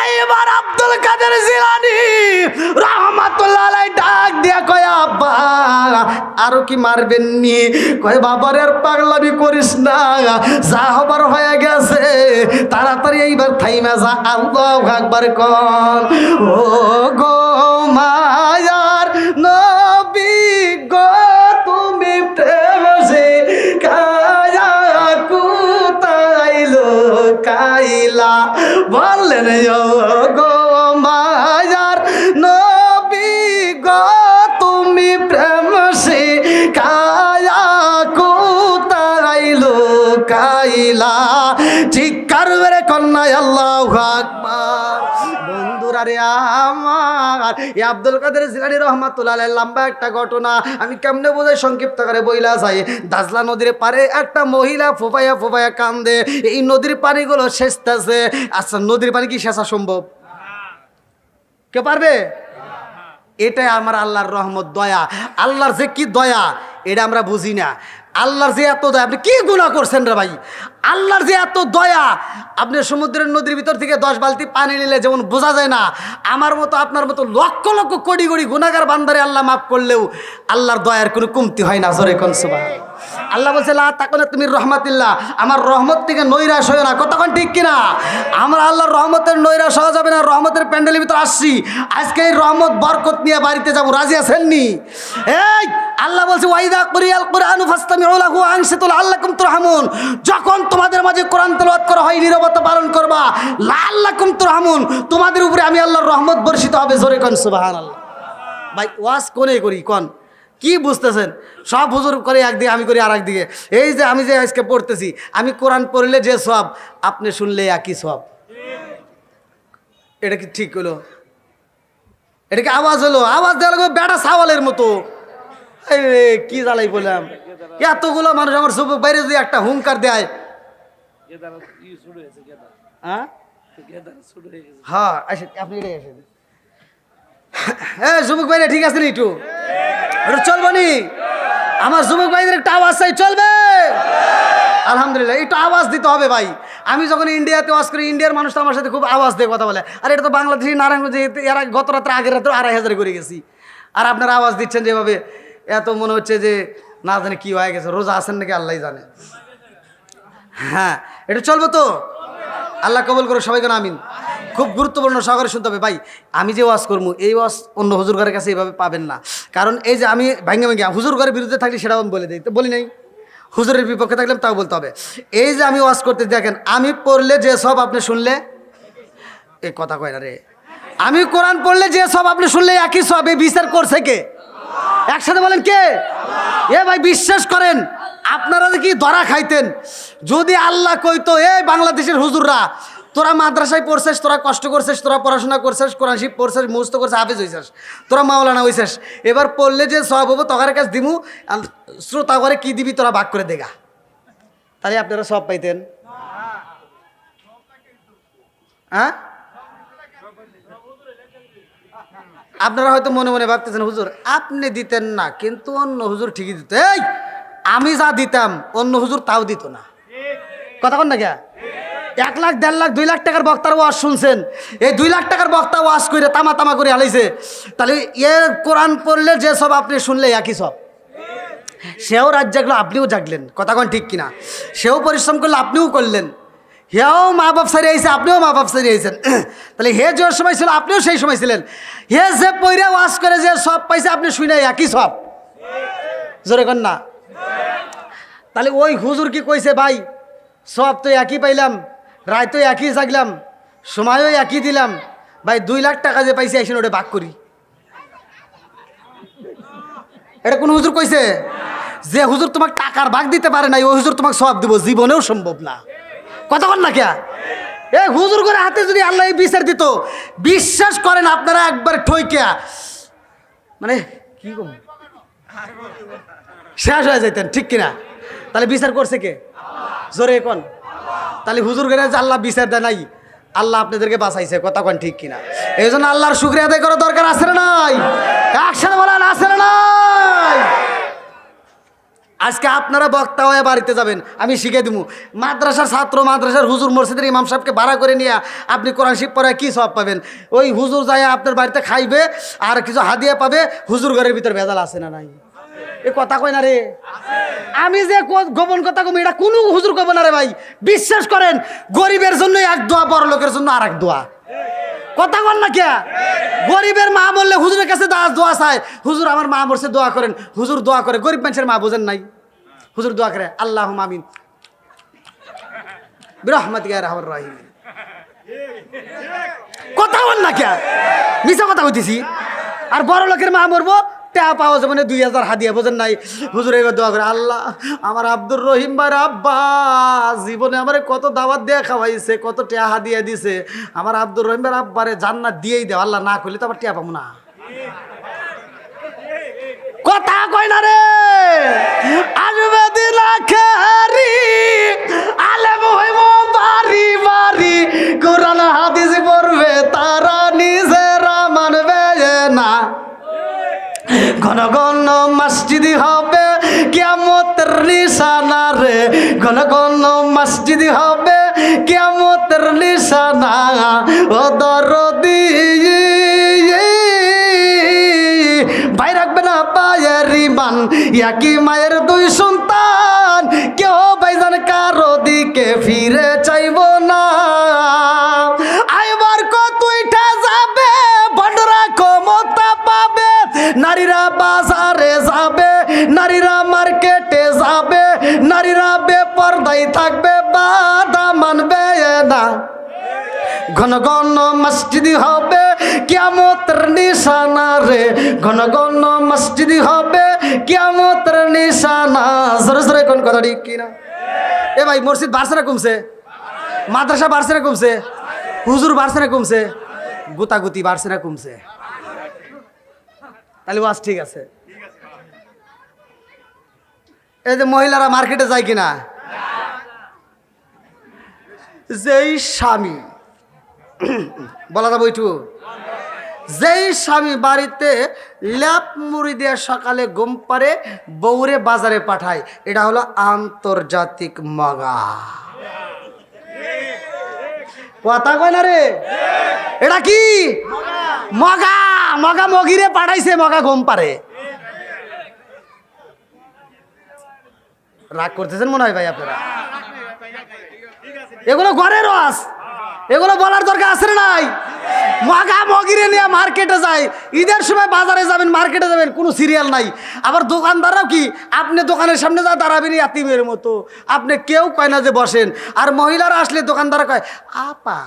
এইবার আব্দুল কাদের জিলানী রহমাতুল্লাহ আলাইহি ডাক দিয়া কয় আব্বা আরো কি মারবেন নি? কয় বাবার আর পাগলামি করিস না, যা হবার হয়ে গেছে, তাড়াতাড়ি এইবার থাইমা যা। আল্লাহু আকবার কর। ও গো মায়ার নবী গো, তুমি প্রেম সে কায়া কুতাইলো কাইলা, বললেন ও গো মায়ার নবী গো, তুমি প্রেম সে কায়া কুতাইলো কাইলা, চিৎকার মেরে কন্যায় আল্লাহু আকবার। বন্ধুরা রে আমার, এই আব্দুল কাদের জিলানী রহমাতুল্লাহ আলাইহি লম্বা একটা ঘটনা, আমি কেমনে বোঝাই সংক্ষিপ্ত করে বইলা যাই। দাজলা নদীর পারে একটা মহিলা ফোপাইয়া ফোপাইয়া কান্দে, এই নদীর পানিগুলো শেষতেছে। আচ্ছা নদীর পানি কি শেষা সম্ভব? কে পারবে? এটাই আমার আল্লাহর রহমত, দয়া। আল্লাহর যে কি দয়া এটা আমরা বুঝি না। আল্লাহর যে এত দয়া, আপনি কি গুনাহ করছেন রে ভাই? আল্লাহর যে এত দয়া, আপনি সমুদ্রের নদীর ভিতর থেকে 10 বালতি পানি নিলে যেমন বোঝা যায় না, আমার মতো আপনার মতো লক্ষ লক্ষ কোটি কোটি গুনাহগার বান্দারে আল্লাহ মাফ করলেও আল্লাহর দয়ার কোনো কমতি হয় না। জোরে কোন সুবহানাল্লাহ। আল্লাহ বলছে লা তাকুনা তুমি রহমাতিল্লাহ, আমার রহমত থেকে নৈরাশ হইও না। কতক্ষণ ঠিক কিনা? আমরা আল্লাহর রহমতের নৈরাশ হওয়া যাবে না। রহমতের প্যান্ডেলের ভিতর আসছি, আজকে এই রহমত বরকত নিয়ে বাড়িতে যাবো, রাজি আছেননি? এই আল্লাহ বলছে ওয়াইদা কুরিয়াল কুরআনু ফাসতামিউ লাহু ওয়া আনসিতু লাআল্লাকুম তুরহামুন, যখন তোমাদের মাঝে কোরআন তেলাওয়াত করা হয় নীরবতা পালন করবা, লাআল্লাকুম তুরহামুন, তোমাদের উপরে আমি আল্লাহর রহমত বর্ষিত হবে। জোরে কোন সুবহানাল্লাহ। ভাই ওয়াজ কোনে করি কোন, কি বুঝতেছেন? সব হুজুর করে একদিকে, আমি করি আর একদিকে। এই যে আমি যে আজকে পড়তেছি, আমি কোরআন পড়লে যে সওয়াব, আপনি শুনলে একই সওয়াব। এটা কি ঠিক হলো? এটা কি আওয়াজ হলো? আওয়াজ দেওয়া লাগবে বেটা ছাওয়ালের মতো। কি জ্বালাই বললাম, এতগুলো মানুষ আমার সব বাইরে যদি একটা হুঙ্কার দেয়, হ্যাঁ হ্যাঁ আসেন, আপনি এটাই আসেন। হ্যাঁ যুবক ভাইরা ঠিক আছে নি একটু একটু চলবো নি? আমার যুবক ভাইদের একটা আওয়াজ চাই, চলবে? আলহামদুলিল্লাহ, একটু আওয়াজ দিতে হবে ভাই। আমি যখন ইন্ডিয়াতে ওয়াজ করি, ইন্ডিয়ার মানুষ তো আমার সাথে খুব আওয়াজ দিয়ে কথা বলে, আর এটা তো বাংলাদেশি নারায়ণগঞ্জ, এরা গত রাত্রে আগের রাত্রে 2500 করে গেছি, আর আপনারা আওয়াজ দিচ্ছেন যেভাবে, এত মনে হচ্ছে যে না জানে কি হয়ে গেছে, রোজা আছেন নাকি আল্লাহ জানে। হ্যাঁ এটা চলবে তো? আল্লাহ কবুল করো সবাইকে, আমিন। খুব গুরুত্বপূর্ণ সহকারে শুনতে হবে ভাই। আমি যে ওয়াজ করবো, এই ওয়াজ অন্য হুজুর ঘরের কাছে এইভাবে পাবেন না। কারণ এই যে আমি ভাঙ্গে ভাঙ্গে হুজুর ঘরের বিরুদ্ধে থাকলে সেটাও আমি বলে দিই, তো বলি নাই, হুজুরের বিপক্ষে থাকলে তাও বলতে হবে। এই যে আমি ওয়াজ করতে, দেখেন আমি পড়লে যে সব আপনি শুনলে, এই কথা কয় না রে, আমি কোরআন পড়লে যে সব আপনি শুনলে একই সব, এই বিচার করছে কে? একসাথে বলেন কে? এ ভাই বিশ্বাস করেন, আপনারা কি ধরা খাইতেন যদি আল্লাহ কইতো এই বাংলাদেশের হুজুররা, তোরা মাদ্রাসায় পড়ছিস, তোরা কষ্ট করছিস, তোরা পড়াশোনা করছিস, কোরআন শিব পড়ছিস, মুস্ত করছিস, হাফেজ হইছিস, তোরা মাওলানা হইছিস, এবার পড়লে যে সব হবো তকার কাছে দিমু, শ্রোতা করে কি দিবি তোরা ভাগ করে দেগা, তাহলে আপনারা সব পাইতেন। হ্যাঁ আপনারা হয়তো মনে মনে ভাবতেছেন হুজুর আপনি দিতেন না, কিন্তু অন্য হুজুর ঠিকই দিত। এই আমি যা দিতাম অন্য হুজুর তাও দিত না, কথা কন না কে? 1 লাখ 1.5 লাখ 2 লাখ টাকার বক্তার ওয়াজ শুনছেন, এই 2 লাখ টাকার বক্তা ওয়াজ করে তামা তামা করে হালাইছে, তাহলে এ কোরআন পড়লে যে সব আপনি শুনলে একই সব, সেও রাত জাগলো আপনিও জাগলেন, কথা কন ঠিক কিনা? সেও পরিশ্রম করলে আপনিও করলেন, হেও মা বাপ সারিয়ে আইছে আপনিও মা বাপ সারিয়ে আইছেন, তাহলে হে যে সময় ছিল আপনিও সেই সময় ছিলেন। হে যে পইরা ওয়াজ করে যে সব পাইছে আপনি শুনে একই সব, জোরে কন না? তাহলে ওই হুজুর কি কইছে ভাই সব তো একই পাইলাম, রায় তো একই জাগলাম, সময়ও একই দিলাম, ভাই 2 লাখ টাকা যে পাইছে এসে ওটা ভাগ করি, এটা কোন হুজুর কইছে? যে হুজুর তোমাকে টাকার ভাগ দিতে পারে না ওই হুজুর তোমাকে সব দিব, জীবনেও সম্ভব না, কথা বল না কে? এই হুজুর করে হাতে যদি আল্লাহ এই বিচার দিত, বিশ্বাস করেন আপনারা একবার ঠইকে মানে কি কম শেষ হয়ে যাইতেন, ঠিক কিনা? তাহলে বিচার করছে কে? জোরে কোন? তাহলে হুজুর করে যে আল্লাহ বিচার দেয় নাই, আল্লাহ আপনাদেরকে বাঁচাইছে, কথা কোন ঠিক কিনা? এই জন্য আল্লাহর শুকরিয়া আদায় করা দরকার আছে না নাই? একসাথে বলেন আছে না নাই? আজকে আপনারা বক্তা হয়ে বাড়িতে যাবেন, আমি শিখে দিব, মাদ্রাসার ছাত্র, মাদ্রাসার হুজুর, মসজিদের ইমাম সাহেবকে ভাড়া করে নিয়ে আপনি কোরআন শিব পড়ায় কী সব পাবেন? ওই হুজুর যায় আপনার বাড়িতে খাইবে আর কিছু হাদিয়া পাবে, হুজুর ঘরের ভিতর ভেজাল আছে না নাই? এ কথা কয় না রে, আমি যে গোপন কথা কম, এটা কোনো হুজুর কব না রে ভাই। বিশ্বাস করেন গরিবের জন্য এক দোয়া, বড় লোকের জন্য আর এক দোয়া, কথা বল না কে? গরিবের মা বললে হুজুরের কাছে দোয়া চায়, হুজুর আমার মা বলছে দোয়া করেন, হুজুর দোয়া করে, গরিব মানুষের মা বোঝেন নাই, হুজুর দোয়া করে আল্লাহুম্মা আমিন বিরহমাতিকা ইয়া আরহামার রাহিম, কথা বল না কে? মিছা কথা কইতেছি। আর বড় লোকের মা মরবো, টাকা পাওয়া যাবে না 2000 হাদিয়া, বোঝেন নাই, হুজুর এবার দোয়া করে আল্লাহ আমার আব্দুর রহিম ভাইয়ের আব্বা জীবনে আমারে কত দাওয়াত দিয়ে খাওয়াইছে, কত টাকা হাদিয়া দিছে, আমার আব্দুর রহিম ভাইয়ের আব্বারে জান্নাত দিয়েই দেও আল্লাহ, না করলে তো আবার টাকা পাবো না, কথা কয় না রে? আসবে দিন আখেরি আলেম হইব বাড়ি বাড়ি, কোরআন হাদিস পড়বে তারা নিজেরা মানবে না, ঘন ঘন মসজিদি হবে কিয়ামতের নিশানা রে, ঘন ঘন মসজিদি হবে কিয়ামতের নিশানা, ও দরদি ভাই রাখবে না পায়ের ইমান, একই মায়ের 2 সন্তান, কেউ ভাইজান কারো দিকে ফিরে চাইব না, আইবার কত উঠা যাবে, বড়রা ক্ষমতা পাবে, নারীরা বাজারে যাবে, নারীরা মার্কেটে যাবে, নারীরা বেপরদাই থাকবে, বাধা মানবে না, ঘন ঘন মসজিদি হবে কিয়ামতের নিশানা রে, ঘন ঘন মসজিদি হবে কিয়ামতের নিশানা, জোরে জোরে কোন কথা ঠিক কিনা? এ ভাই মসজিদ বাড়ছে না কমছে? মাদ্রাসা বাড়ছে না কমছে? হুজুর বাড়ছে না কমছে? গুতাগুতি বাড়ছে না কমছে? তাহলে ওয়াজ ঠিক আছে। এই যে মহিলারা মার্কেটে যায় কিনা, যেই স্বামী বলা যাবে ওইটু যেই স্বামী বাড়িতে ল্যাপ মুড়ি দিয়ে সকালে ঘুম পারে বউরে বাজারে পাঠায়, এটা হলো আন্তর্জাতিক মগা। কথা কয় না রে, এটা কি মগা? মগা মগিরে পাঠাইছে, মগা ঘুম পারে। রাগ করতেছেন মনে হয় ভাই আপনারা? এগুলো ঘরের রস, এগুলো বলার দরকার আছে না নাই? মগা মগিরে নিয়ে মার্কেটে যায়, ঈদের সময় বাজারে যাবেন, মার্কেটে যাবেন, কোনো সিরিয়াল নাই। আবার দোকানদাররাও কি, আপনি দোকানের সামনে যা দাঁড়াবেন ইয়াতিমের মতো, আপনি কেউ কয় না যে বসেন। আর মহিলারা আসলে দোকানদার কয় আপা,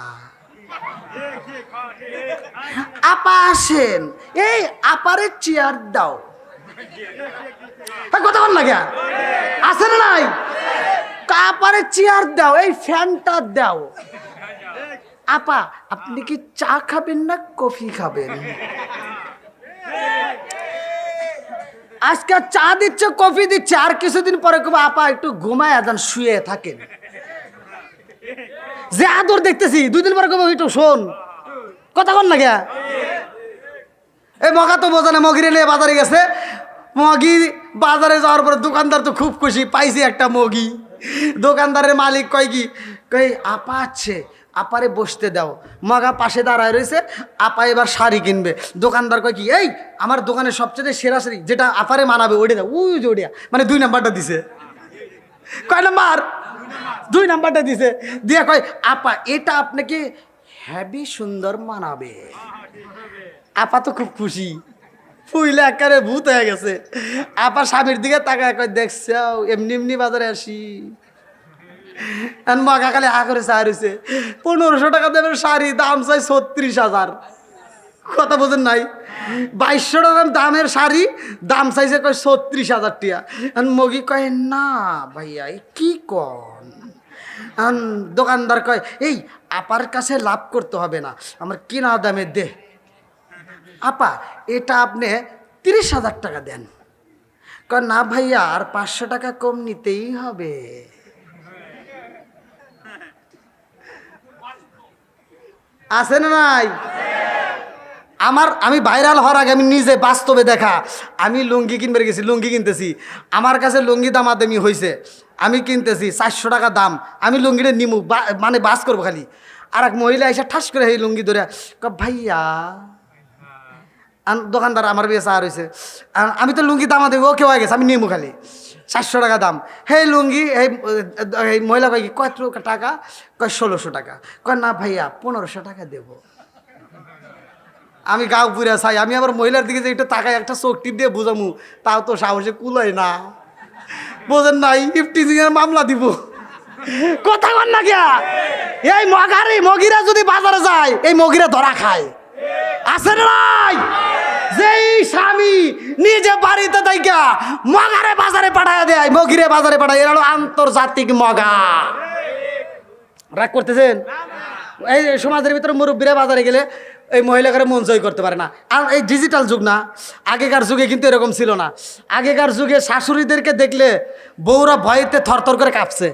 আপা আসেন, এই আপারে চেয়ার দাও। কথা বল না, কে আছে না নাই? আপারে চেয়ার দাও, এই ফ্যানটা দাও। আপা আপনি কি চা খাবেন না কফি খাবেন? আজকে চা দিচ্ছে, কফি দিচ্ছে, আর কিছুদিন পরে কবে আপা একটু ঘুমায় যান, শুয়ে থাকেন। যে আদর দেখতেছি, 2 দিন পরে কবে একটু শোন। কথা বল না, কে এই মগা তো বোঝা না, মগিরে নিয়ে বাজারে গেছে। মগি বাজারে যাওয়ার পরে দোকানদার তো খুব খুশি, পাইছে একটা মগি। দোকানদারের মালিক কয় কি, কই আপা আছে, আপারে বসতে দাও। মগা পাশে দাঁড়ায় রয়েছে, আপা এবার শাড়ি কিনবে। দোকানদার কয় কি, এই আমার দোকানের সবচেয়ে সেরা শাড়ি, যেটা আপারে মানাবে ওইটা দাও। ওই যে ওইটা, মানে 2 নাম্বারটা দিছে। কয় নাম্বার? 2 নাম্বারটা দিছে। দিয়ে কয় আপা এটা আপনাকে হেভি সুন্দর মানাবে। আপা তো খুব খুশি, ফুইলে একারে ভূত হয়ে গেছে। আপা স্বামীর দিকে তাকায় কয় দেখছো এমনি এমনি বাজারে আসি। মগা খালি হা করে চা রয়েছে। 1500 টাকা দেবেন শাড়ি, দাম চাই 36,000। কথা বোঝেন নাই? 2200 টাকার দামের শাড়ি, দাম চাইছে কয় 36,000 টাকা। মগি কয় না ভাইয়া কি কন? দোকানদার কয় এই আপার কাছে লাভ করতে হবে না, আমার কিনা দামে দে। আপা এটা আপনি 30,000 টাকা দেন। কয় না ভাইয়া আর 500 টাকা কম নিতেই হবে। আছে না নাই? আমি ভাইরাল হওয়ার আগে আমি নিজে বাস্তবে দেখা, আমি লুঙ্গি কিনবে গেছি, লুঙ্গি কিনতেছি। আমার কাছে লুঙ্গি দামাদামি হয়েছে, আমি কিনতেছি 400 টাকা দাম। আমি লুঙ্গিটা নিমু, মানে বাস করবো খালি। আর এক মহিলা এসে ঠাস করে এই লুঙ্গি ধরে ভাইয়া। দোকানদার আমার বিয়ে চা রয়েছে, আমি তো লুঙ্গি দামা দেবো, কেউ হয়ে গেছে, আমি নিমু খালি 400 টাকা দাম। হে লুঙ্গি, এই মহিলা কয় কি কত টাকা? কয় 1600 টাকা। কয় না ভাইয়া 1500 টাকা দেবো। আমি গাও পুরা চাই, আমি আবার মহিলার দিকে যে একটু তাকাই, একটা চোখ টিপ দিয়ে বুঝামু, তাও তো সাহসে কুলায় না। বোঝেন নাই, ইফটিজিং এর মামলা দিব। কথা বল না কে? এই মগিরা যদি বাজারে যায়, এই মগিরা ধরা খায়। আছে না নাই? যেই স্বামী নিজে বাড়িতে থাইকা মগারে বাজারে পাঠায় দেয়, মগিরে বাজারে পাঠায়, এরা হলো আন্তর্জাতিক মগা। রাগ করতেছেন? এই সমাজের ভিতরে মুরব্বীরা বাজারে গেলে এই মহিলাকে মন জয় করতে পারে না। আর এই ডিজিটাল যুগ না, আগেকার যুগে কিন্তু এরকম ছিল না। আগেকার যুগে শাশুড়িদেরকে দেখলে বউরা ভয়তে থরথর করে কাঁপছে।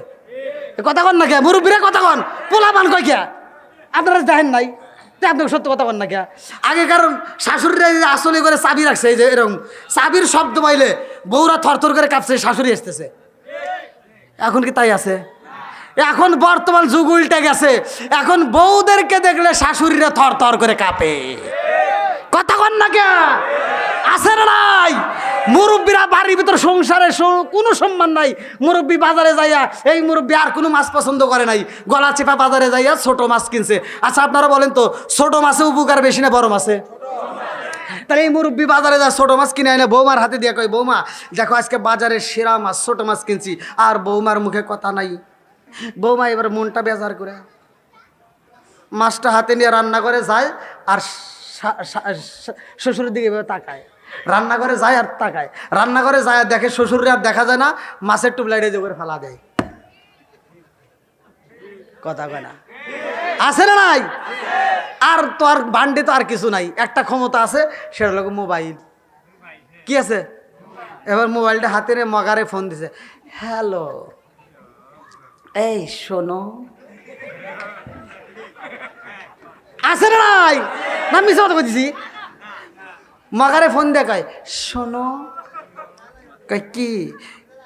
কথা কন না কে মুরব্বীরা? কথা কন, পোলা পান কয় কে? আপনারা দেখেন নাই? আপনি সত্য কথা কন না কে? আগেকার শাশুড়িরা আসলে করে চাবি রাখছে, এই যে এরকম চাবির শব্দ পাইলে বউরা থরথর করে কাঁপছে, শাশুড়ি আসতেছে। এখন কি তাই আছে? এখন বর্তমান যুগ উল্টে গেছে, এখন বউদেরকে দেখলে শাশুড়িরা থর থর করে কাঁপে। কথা কন না কে? আছে না নাই? মুরব্বীরা বাড়ির ভিতর সংসারে কোনো সম্মান নাই। মুরব্বী বাজারে যাইয়া, এই মুরব্বী আর কোনো মাছ পছন্দ করে নাই, গলা চেপা বাজারে যাইয়া ছোট মাছ কিনছে। আচ্ছা আপনারা বলেন তো, ছোট মাছে উপকার বেশি না বড় মাছে? তাহলে এই মুরব্বী বাজারে যা ছোট মাছ কিনে আনে বৌমার হাতে দিয়ে কয় বৌমা দেখো আজকে বাজারে সেরা মাছ, ছোট মাছ কিনছি। আর বৌমার মুখে কথা নাই। বৌমা এবার মনটা বেজার করে মাছটা হাতে নিয়ে রান্না করে যায়, আর শ্বশুরের দিকে এভাবে তাকায়। রান্নাঘরে যায় আর তাকায়, রান্নাঘরে যায় আর দেখে শ্বশুরের আর দেখা যায় না, মাছের টুবলাইটে যে করে ফেলা দেয়। কথা কয় না? আছে না নাই? আর তো আর বান্ডে তো আর কিছু নাই, একটা ক্ষমতা আছে, সেটা হলো মোবাইল। কি আছে? এবার মোবাইলটা হাতে নিয়ে মগারে ফোন দিছে, হ্যালো এই শোনো, আছে না নাই? না মিশা কথা কইছি। মাগারে ফোন দেখায়, শোনো, কয় কি?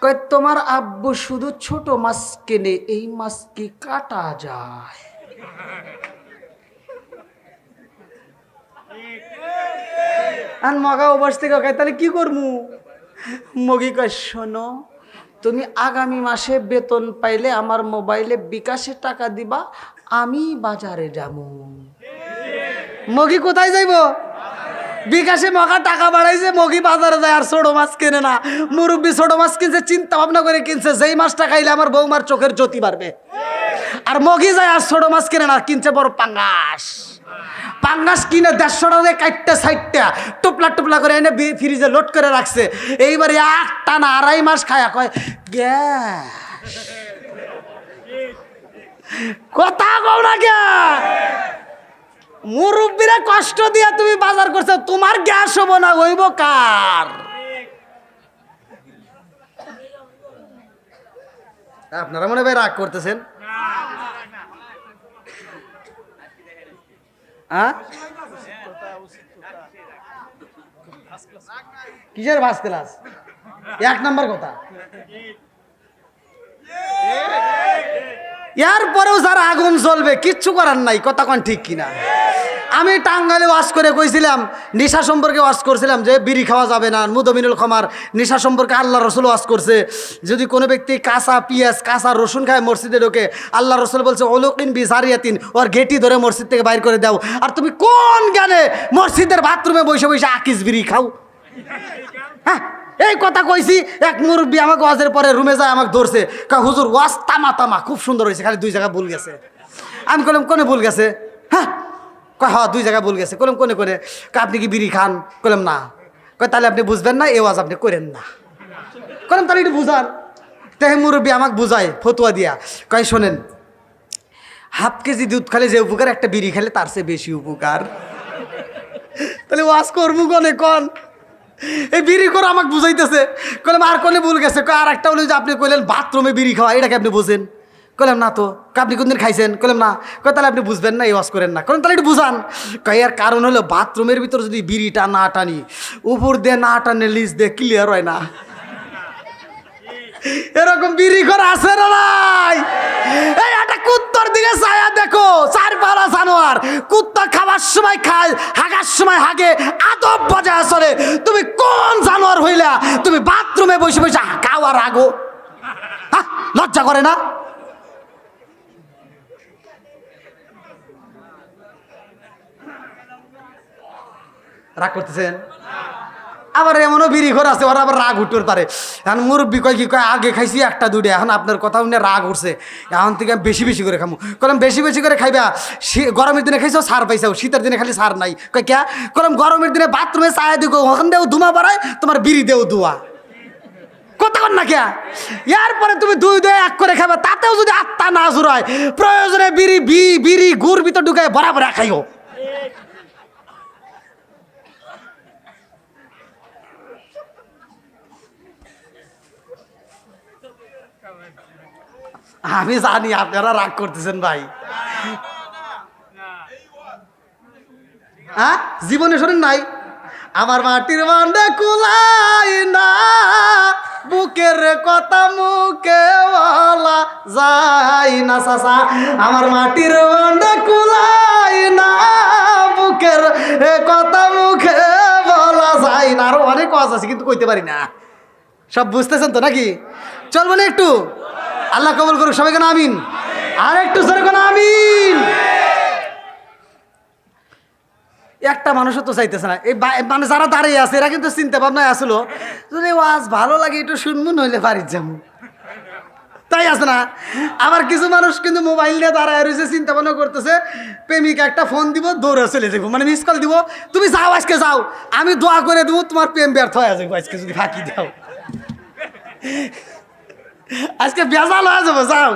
কয় তোমার আব্বু শুধু ছোট মাছ কেনে, এই মাছ কি কাটা যায়? আর মগা অবশ থেকে কয় তাহলে কি করমু? মগি কয় শোনো, তুমি আগামী মাসে বেতন পাইলে আমার মোবাইলে বিকাশে টাকা দিবা, আমি বাজারে যাবো। মগি কোথায় যাইব? বিকাশে মগা টাকা বাড়াইছে, মগি বাজারে যায় আর ছোট মাছ কেনে না। মুরব্বী ছোট মাছ কিনছে, চিন্তা ভাবনা করে কিনছে, যেই মাছটা খাইলে আমার বৌমার চোখের জ্যোতি বাড়বে। আর মগি যায় আর ছোট মাছ কিনে না, কিনছে বড় পাঙ্গাস। পাঙ্গাস কিনে 150 টাকা কাটতে সাইটটা টুপলা টুপলা করে এনে ফ্রিজে লোড করে রাখছে। এইবারে একটা না 2.5 মাস খায়া কয় গ্যাস। কথা কও না কে? মুরব্বীরা কষ্ট দিয়া তুমি বাজার করছো, তোমার গ্যাস হবো না, হইব কার? আপনারা মনে হয় রাগ করতেছেন? কিসের ফার্স্ট ক্লাস? 1 নাম্বার কথা। এরপরেও যারা আগুন জ্বলবে, কিচ্ছু করার নাই। কথা কোন ঠিক কিনা? আমি টাঙ্গাইলে ওয়াজ করে কইছিলাম, নেশা সম্পর্কে ওয়াজ করছিলাম যে বিড়ি খাওয়া যাবে না। মুদমিনুল খমার নেশা সম্পর্কে আল্লাহ রসুল ওয়াজ করছে, যদি কোনো ব্যক্তি কাঁচা পেঁয়াজ কাঁচা রসুন খায় মসজিদে ঢোকে, আল্লাহ রসুল বলছে ওলুকিন বিজারিয়াতিন, ওর গেটি ধরে মসজিদ থেকে বাইর করে দাও। আর তুমি কোন জ্ঞানে মসজিদের বাথরুমে বসে বসে আকিস বিড়ি খাও? হ্যাঁ, এই কথা কইছি। এক মুরব্বী আমাকে ওয়াজের পরে রুমে যায়, আমাকে ধরছে, কয় হুজুর ওয়াজ তামা তামা, খুব সুন্দর হয়েছে, খালি 2 জায়গায় ভুল গেছে। আমি কইলাম কোনে ভুল গেছে? হ্যাঁ, কয় হ্যাঁ 2 জায়গায় ভুল গেছে। কইলাম কোনে করে? কয় আপনি কি বিড়ি খান? কইলাম না। কয় তাহলে আপনি বুঝবেন না, এ ওয়াজ আপনি করেন না। কইলাম তাহলে একটু বুঝান। তাই মুরব্বী আমাকে বুঝায় ফতুয়া দিয়া, কয় শোনেন, 1/2 কেজি দুধ খালে যে উপকার, একটা বিড়ি খেলে তার চেয়ে বেশি উপকার। তাহলে ওয়াজ করবো কোনে কন? এই বিড়ি করে আমাকে বুঝাইতেছে। কইলাম আর কোনে ভুল গেছে? কয় আর একটা হলো যে আপনি কইলেন বাথরুমে বিড়ি খাওয়া, এটাকে আপনি বোঝেন? কইলাম না তো। আপনি কোনদিন খাইছেন? কইলাম না। কয় তাহলে আপনি বুঝবেন না, এই ওয়াজ করেন না। কইলাম তাহলে একটু বুঝান। কয় এর কারণ হলো বাথরুমের ভিতর যদি বিড়িটা না টানি, উপর দিয়ে না টানে লিজ দিয়ে ক্লিয়ার হয় না। এরকম বিড়ি করে আছে না নাই? এই একটা কুত্তার দিকে ছায়া দেখো, 4 পালা জানোয়ার। কুত্তা খাবার সময় খায়, হাগার সময় হাগে, আদব বজায় চলে। তুমি কোন জানোয়ার হইলা তুমি বাথরুমে বসে বসে খাওয়ার আগো? লজ্জা করে না? রাগ করতেছেন? আবার এমনও বিড়ি ঘর আছে, ওরা আবার রাগ উঠতে পারে। এখন মুরব্বী কয় কি কয়, আগে খাইছি 1টা 2টা, এখন আপনার কথা শুনে রাগ উঠছে, এখন থেকে আমি বেশি বেশি করে খামু। কলম বেশি বেশি করে খাইবা। গরমের দিনে খাইছো সার পাইছাও, শীতের দিনে খালি সার নাই। কয় ক্যা? কলম গরমের দিনে বাথরুমে চায়া দিগো, ওখান দেও ধুমা বাড়ায়, তোমার বিড়ি দেও ধোয়া। কথা কর না ক্যা? এরপরে তুমি 2 1 করে খাবা, তাতেও যদি আত্মা না জুড়ায়, প্রয়োজনে বিড়ি গুড় ভিতর ঢুকায় বরাবর খাইও। আমি জানি আপনারা রাগ করতেছেন ভাই। হ্যাঁ, জীবনে শোনেন নাই? আমার মাটির বান্ডা কুলাই না, বুকের কথা মুখে বলা যায় না চাচা। আমার মাটির বান্ডা কুলাই না, বুকের কথা মুখে বলা যায় না। আরো অনেক কথা আছে কিন্তু কইতে পারি না। সব বুঝতেছেন তো নাকি? চলবো না একটু? আল্লাহ কবুল করুক সবাই, কেন আমিন। আর একটু জোরে কেন আমিন। একটা মানুষও তো চাইতেছে না। এই মানে যারা দাঁড়িয়ে আছে এরা কিন্তু চিন্তা ভাবনায় আসলো, যদি ওয়াজ ভালো লাগে একটু শুনবো, নইলে বাড়ির যাবো, তাই আছে না? আবার কিছু মানুষ কিন্তু মোবাইল নিয়ে দাঁড়ায় রয়েছে, চিন্তা ভাবনা করতেছে, প্রেমিকা একটা ফোন দিব, দৌড়ে চলে যাবো, মানে মিস কল দিব, তুমি যাও আজকে যাও, আমি দোয়া করে দেবো তোমার প্রেম ব্যর্থ হয়ে যাবো আজকে যদি ফাঁকি দাও, আজকে বেজাল হয়ে যাবো, যাও।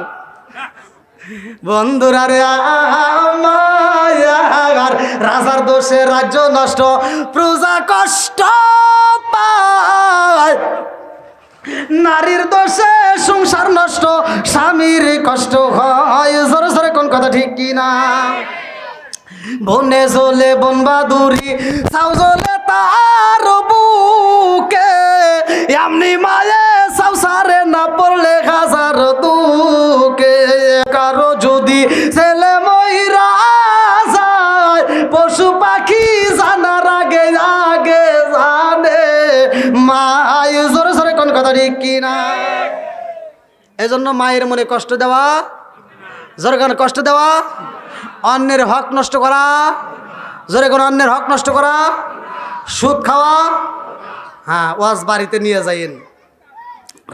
বন্ধুরা রে আমার, রাজার দোষে রাজ্য নষ্ট, প্রজা কষ্ট পায়, নারীর দোষে সংসার নষ্ট, স্বামীর কষ্ট হয়। জোরে জোরে কোন কথা ঠিক কিনা? বনে জ্বলে বনবাদুরি সাউ জ্বলে তার বুকে এমনি মায়ে সাউ সারে না পড়লে হাজার দুকে কারো যদি ছেলে ময়রা যায় পশু পাখি জানার আগে আগে জানে মাই জোরে জোরে কোন কথা ঠিক কিনা এজন্য মায়ের মনে কষ্ট দেওয়া জোরে কোন কষ্ট দেওয়া অন্যের হক নষ্ট করা জোরে কোন অন্যের হক নষ্ট করা সুদ খাওয়া হ্যাঁ ওয়াজ বাড়িতে নিয়ে যাইয়েন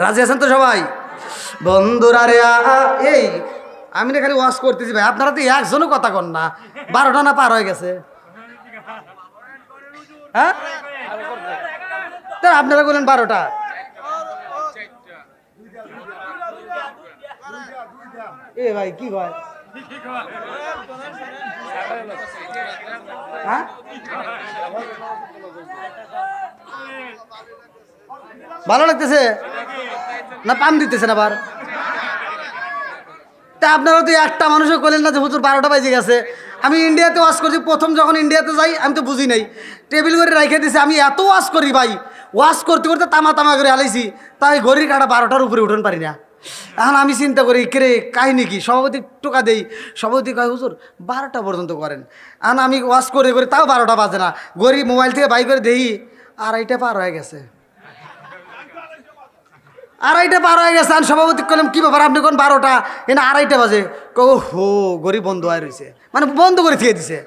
রাজি আছেন তো সবাই বন্ধুরা রে এই আমি না খালি ওয়াজ করতেছি ভাই আপনারা তো একজনও কথা কন না 12টা না পার হয়ে গেছে হ্যাঁ আপনারা বলেন 12টা এ ভাই কি কয় হ্যাঁ ভালো লাগতেছে না পাম দিতেছেন আবার তা আপনারা তো একটা মানুষও করলেন না যে হুজুর 12টা বাজে গেছে আমি ইন্ডিয়াতে ওয়াজ করছি প্রথম যখন ইন্ডিয়াতে যাই আমি তো বুঝি নাই টেবিল করে রেখে দিয়েছি আমি এত ওয়াজ করি ভাই ওয়াজ করতে করতে তামা তামা করে হালাইছি তাই ঘড়ির কাটা 12টার উপরে উঠন পারি না এখন আমি চিন্তা করি কে কাহিনি কি সভাপতি টোকা দেই সভাপতি কয় হুজুর 12টা পর্যন্ত করেন এখন আমি ওয়াজ করে করে তাও 12টা বাজে না ঘড়ি মোবাইল থেকে বাই করে দেই 2:30 পার হয়ে গেছে 2:30 পার হয়ে গেছে আমি সভাপতি করলাম কী ব্যাপার আপনি কোন 12টা এনে 2:30 বাজে কো হো ঘড়ি বন্ধ হয়ে রয়েছে মানে বন্ধ করে থেকে দিছে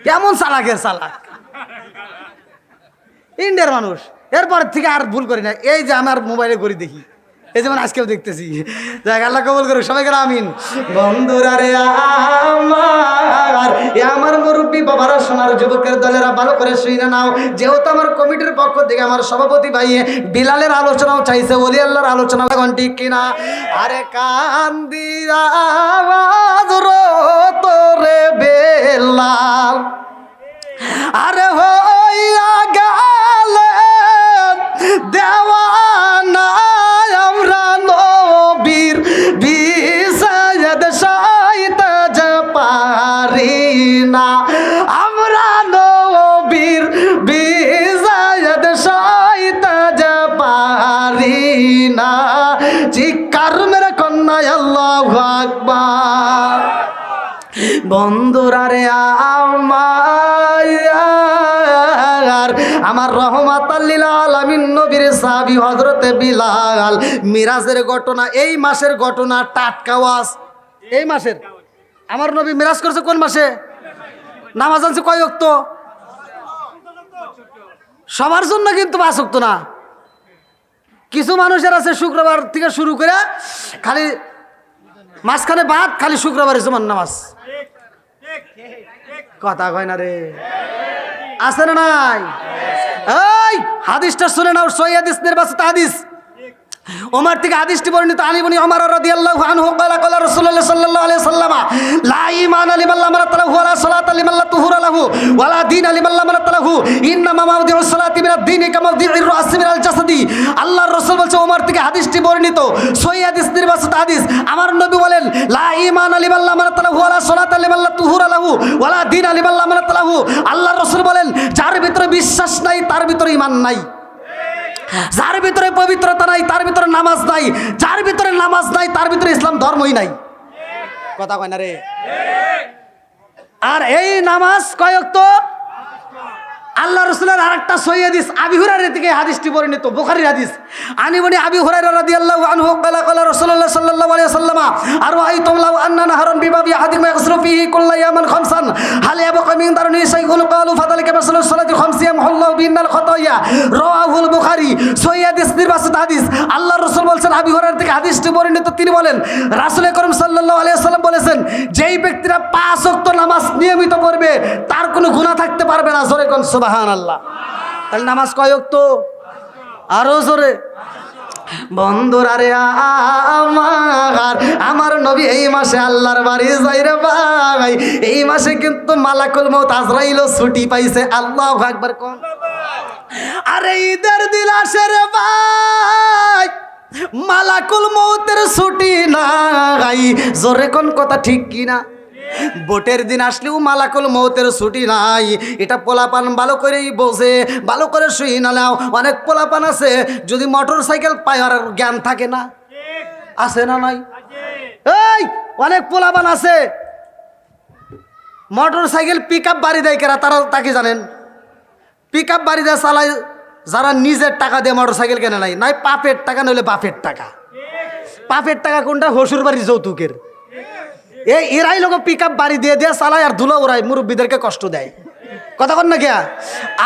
কেমন চালাকের চালাক ইন্ডিয়ার মানুষ এরপর থেকে আর ভুল করি না এই যে আমার মোবাইলে ঘড়ি দেখি এই যেমন আজকেও দেখতেছি দেখ আল্লাহ কবুল করুক সবাইকে আমিন বন্ধুরা রে আমার মুরব্বী বাবারা সোনার যুবকের দলেরা ভালো করে শুই না নাও যেহেতু আমার কমিটির পক্ষ থেকে আমার সভাপতি ভাই বিলালের আলোচনাও চাইছে ওলি আল্লাহর আলোচনা এখন ঠিক কিনা আরে কান্দিরা তোরে বেলাল আরে হইয়া গেলে দেওয়ানা আমরা নবীর বিষয়দ সাইতে যে পারি না আমরা নবীর বিষয়দ সাইতে যে পারি না চিৎকার মেরে কন্যা আল্লাহু আকবার বন্ধুরা রে আমার রহমাতাল লিল আলামিন নবীর সাহাবী হযরতে বিলাল মিরাজের ঘটনা এই মাসের ঘটনা টাটকা ওয়াজ এই মাসের আমার নবী মিরাজ করছে কোন মাসে নামাজ আনছে কয় ওয়াক্ত সবার জন্য কিন্তু 5 ওয়াক্ত না কিছু মানুষের আছে শুক্রবার থেকে শুরু করে খালি মাঝখানে বাদ খালি শুক্রবারে জমান নামাজ কথা কয় না রে আছে না নাই এই হাদিসটা শুনে নাও সহিহ হাদিস নির্বাচিত হাদিস ওমর থেকে হাদিসটি বর্ণিত আলী ইবনে ওমর রাদিয়াল্লাহু আনহু قال قال رسول الله صلى الله عليه وسلم لا ايمان لمن لم يرت له ولا صلاه لمن لا طهور له ولا دين لمن لم يرت له انما موضع الصلاه من الدين كموضع الراس من الجسد আল্লাহর রাসূল বলেছে ওমর থেকে হাদিসটি বর্ণিত সহিহ হাদিস নির্বাচিত হাদিস আমার নবী বলেন লা ঈমান লিমান লা মানাত লাহু ওয়ালা সালাতা লিমান লা তুহুরা লাহু ওয়ালা দীন লিমান লা মানাত লাহু আল্লাহর রাসূল বলেন যার ভিতরে বিশ্বাস নাই তার ভিতরে ঈমান নাই যার ভিতরে পবিত্রতা নাই তার ভিতরে নামাজ নাই যার ভিতরে নামাজ নাই তার ভিতরে ইসলাম ধর্মই নাই কথা কয় না রে আর এই নামাজ কয় ওয়াক্ত আল্লাহ রাসূলের আরেকটা সহিহ হাদিস আবি হুরায়রা থেকে হাদিসটি বর্ণিত বুখারীর হাদিস আনি বনি আবি হুরায়রা রাদিয়াল্লাহু আনহু قال قال رسول الله صلى الله عليه وسلم ارايتم لو ان نهرا بباب احد ما يغسل فيه كل يوم خمسا هل يبقى من درنه شيء قالوا فذلك مثل الصلاه الخمس يمحو الله بهن الخطايا رواه البخاري সহিহ হাদিস নির্বাচিত হাদিস আল্লাহর রাসূল বলেন আবি হুরায়রা থেকে হাদিসটি বর্ণিত তিনি বলেন রাসূল করিম সাল্লাল্লাহু আলাইহি ওয়াসাল্লাম বলেছেন যেই ব্যক্তিরা 5 ওয়াক্ত নামাজ নিয়মিত পড়বে তার কোনো গুনাহ থাকতে পারবে না জোরে কোন সুবহানাল্লাহ তাহলে নামাজ কয় ওয়াক্ত আরো জোরে বন্ধুরা রে আমার নবী এই মাসে আল্লাহর বাড়ি যাই রে ভাই এই মাসে কিন্তু মালাকুল মউত আজরাইলও ছুটি পাইছে আল্লাহু আকবার কোন আরে ঈদের দিন আসে রে ভাই মালাকুল মউতের ছুটি নাই জোরে কোন কথা ঠিক কি না ভোটের দিন আসলেও মালাকুল মৌতের ছুটি নাই। এটা পোলাপান ভালো করেই বোঝে, ভালো করে শুই না নাও। অনেক পোলাপান আছে যদি মোটর সাইকেল পায় আর জ্ঞান থাকে না, আছে না নাই? এই অনেক পোলাপান আছে মোটর সাইকেল পিক আপ বাড়ি দেয় কেরা, তারা তাকে জানেন? পিক আপ বাড়ি দেয় চালায় যারা নিজের টাকা দিয়ে মোটর সাইকেল কেনে নাই, নাই পাপের টাকা নইলে বাপের টাকা। পাপের টাকা কোনটা? হসুর বাড়ির যৌতুকের। এরাই লোক পিক আপ বাড়ি দিয়ে দিয়ে চালায় আর ধুলো ওড়ায়, মুরব্বীদেরকে কষ্ট দেয়। কথা কন না কে?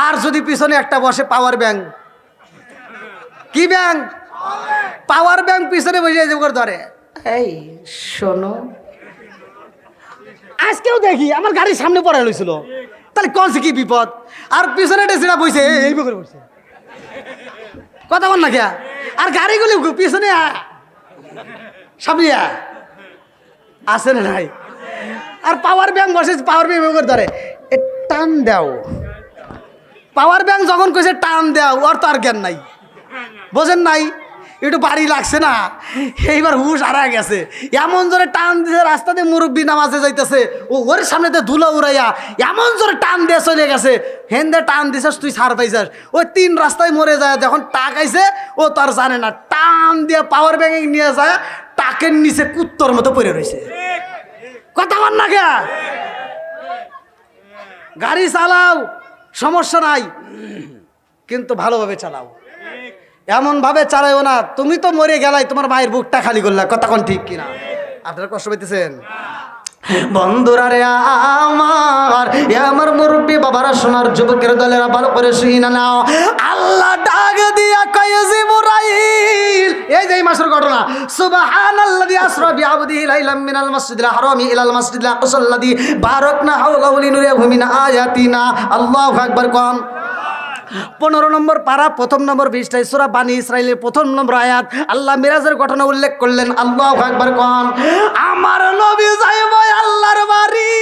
আর যদি পিছনে একটা বসে পাওয়ার ব্যাংক, কি ব্যাংক? পাওয়ার ব্যাংক পিছনে বসে ধরে, এই শোনো, আজকেও দেখি আমার গাড়ির সামনে পড়ে লইছিল, তাহলে কোন কি বিপদ? আর পিছনে সেটা বইছে এই করে বসছে। কথা বল না কে? আর গাড়িগুলি পিছনে সামনে আছে না নাই? আর পাওয়ার ব্যাংক বসে, পাওয়ার ব্যাংক করে ধরে টান দাও। পাওয়ার ব্যাংক যখন কইছে টান দাও, ওর তো আর জ্ঞান নাই, বোঝেন নাই? একটু বাড়ি লাগছে না, এইবার হুশ হারা গেছে। এমন জোরে টান দিয়েছে, রাস্তাতে মুরব্বী নামাজে যাইতেছে, ও ওর সামনেতে ধুলো উড়াইয়া এমন জোরে টান দিয়ে চলে গেছে। হেন্দে টান দিছিস তুই ছাড় পাইছিস, ওই 3 রাস্তায় মরে যায়। যখন টাক আইছে ও তার জানে না, টান দিয়ে পাওয়ার ব্যাংকে নিয়ে যায়, টাকের নিচে কুত্তর মতো পড়ে রয়েছে। কথা বল না কে? গাড়ি চালাও সমস্যা নাই, কিন্তু ভালোভাবে চালাও। এমন ভাবে চালাইও না তুমি তো মরে গেলাই, তোমার মায়ের বুকটা খালি করলা। কথা কোন ঠিক কিনা? আপনারা কষ্ট পাইতেছেন? বন্ধুরা রে আমার, আমার মুরব্বী বাবারা, সোনার যুবকের দলেরা, ভালো করে শুই না নাও। আল্লাহ ডাক দিয়া কয় জিবরাইল, এই যে এই মাসের ঘটনা, সুবহানাল্লাযী আসরা বিআবদিহি লাইলাম মিনাল মাসজিদিল হারামি ইলাল মাসজিদিল আকসাল্লাযী বারাকনা হাওলাহু লিনুরিয়াহু মিন আয়াতিনা। আল্লাহু আকবার। কোন 15 নম্বর পারা, 1 নম্বর 20 সূরা বানী ইসরাইলের 1 নম্বর আয়াত আল্লাহ মিরাজের ঘটনা উল্লেখ করলেন। আল্লাহু আকবার। কোন আমার নবী যাইব আল্লাহর বাড়ি,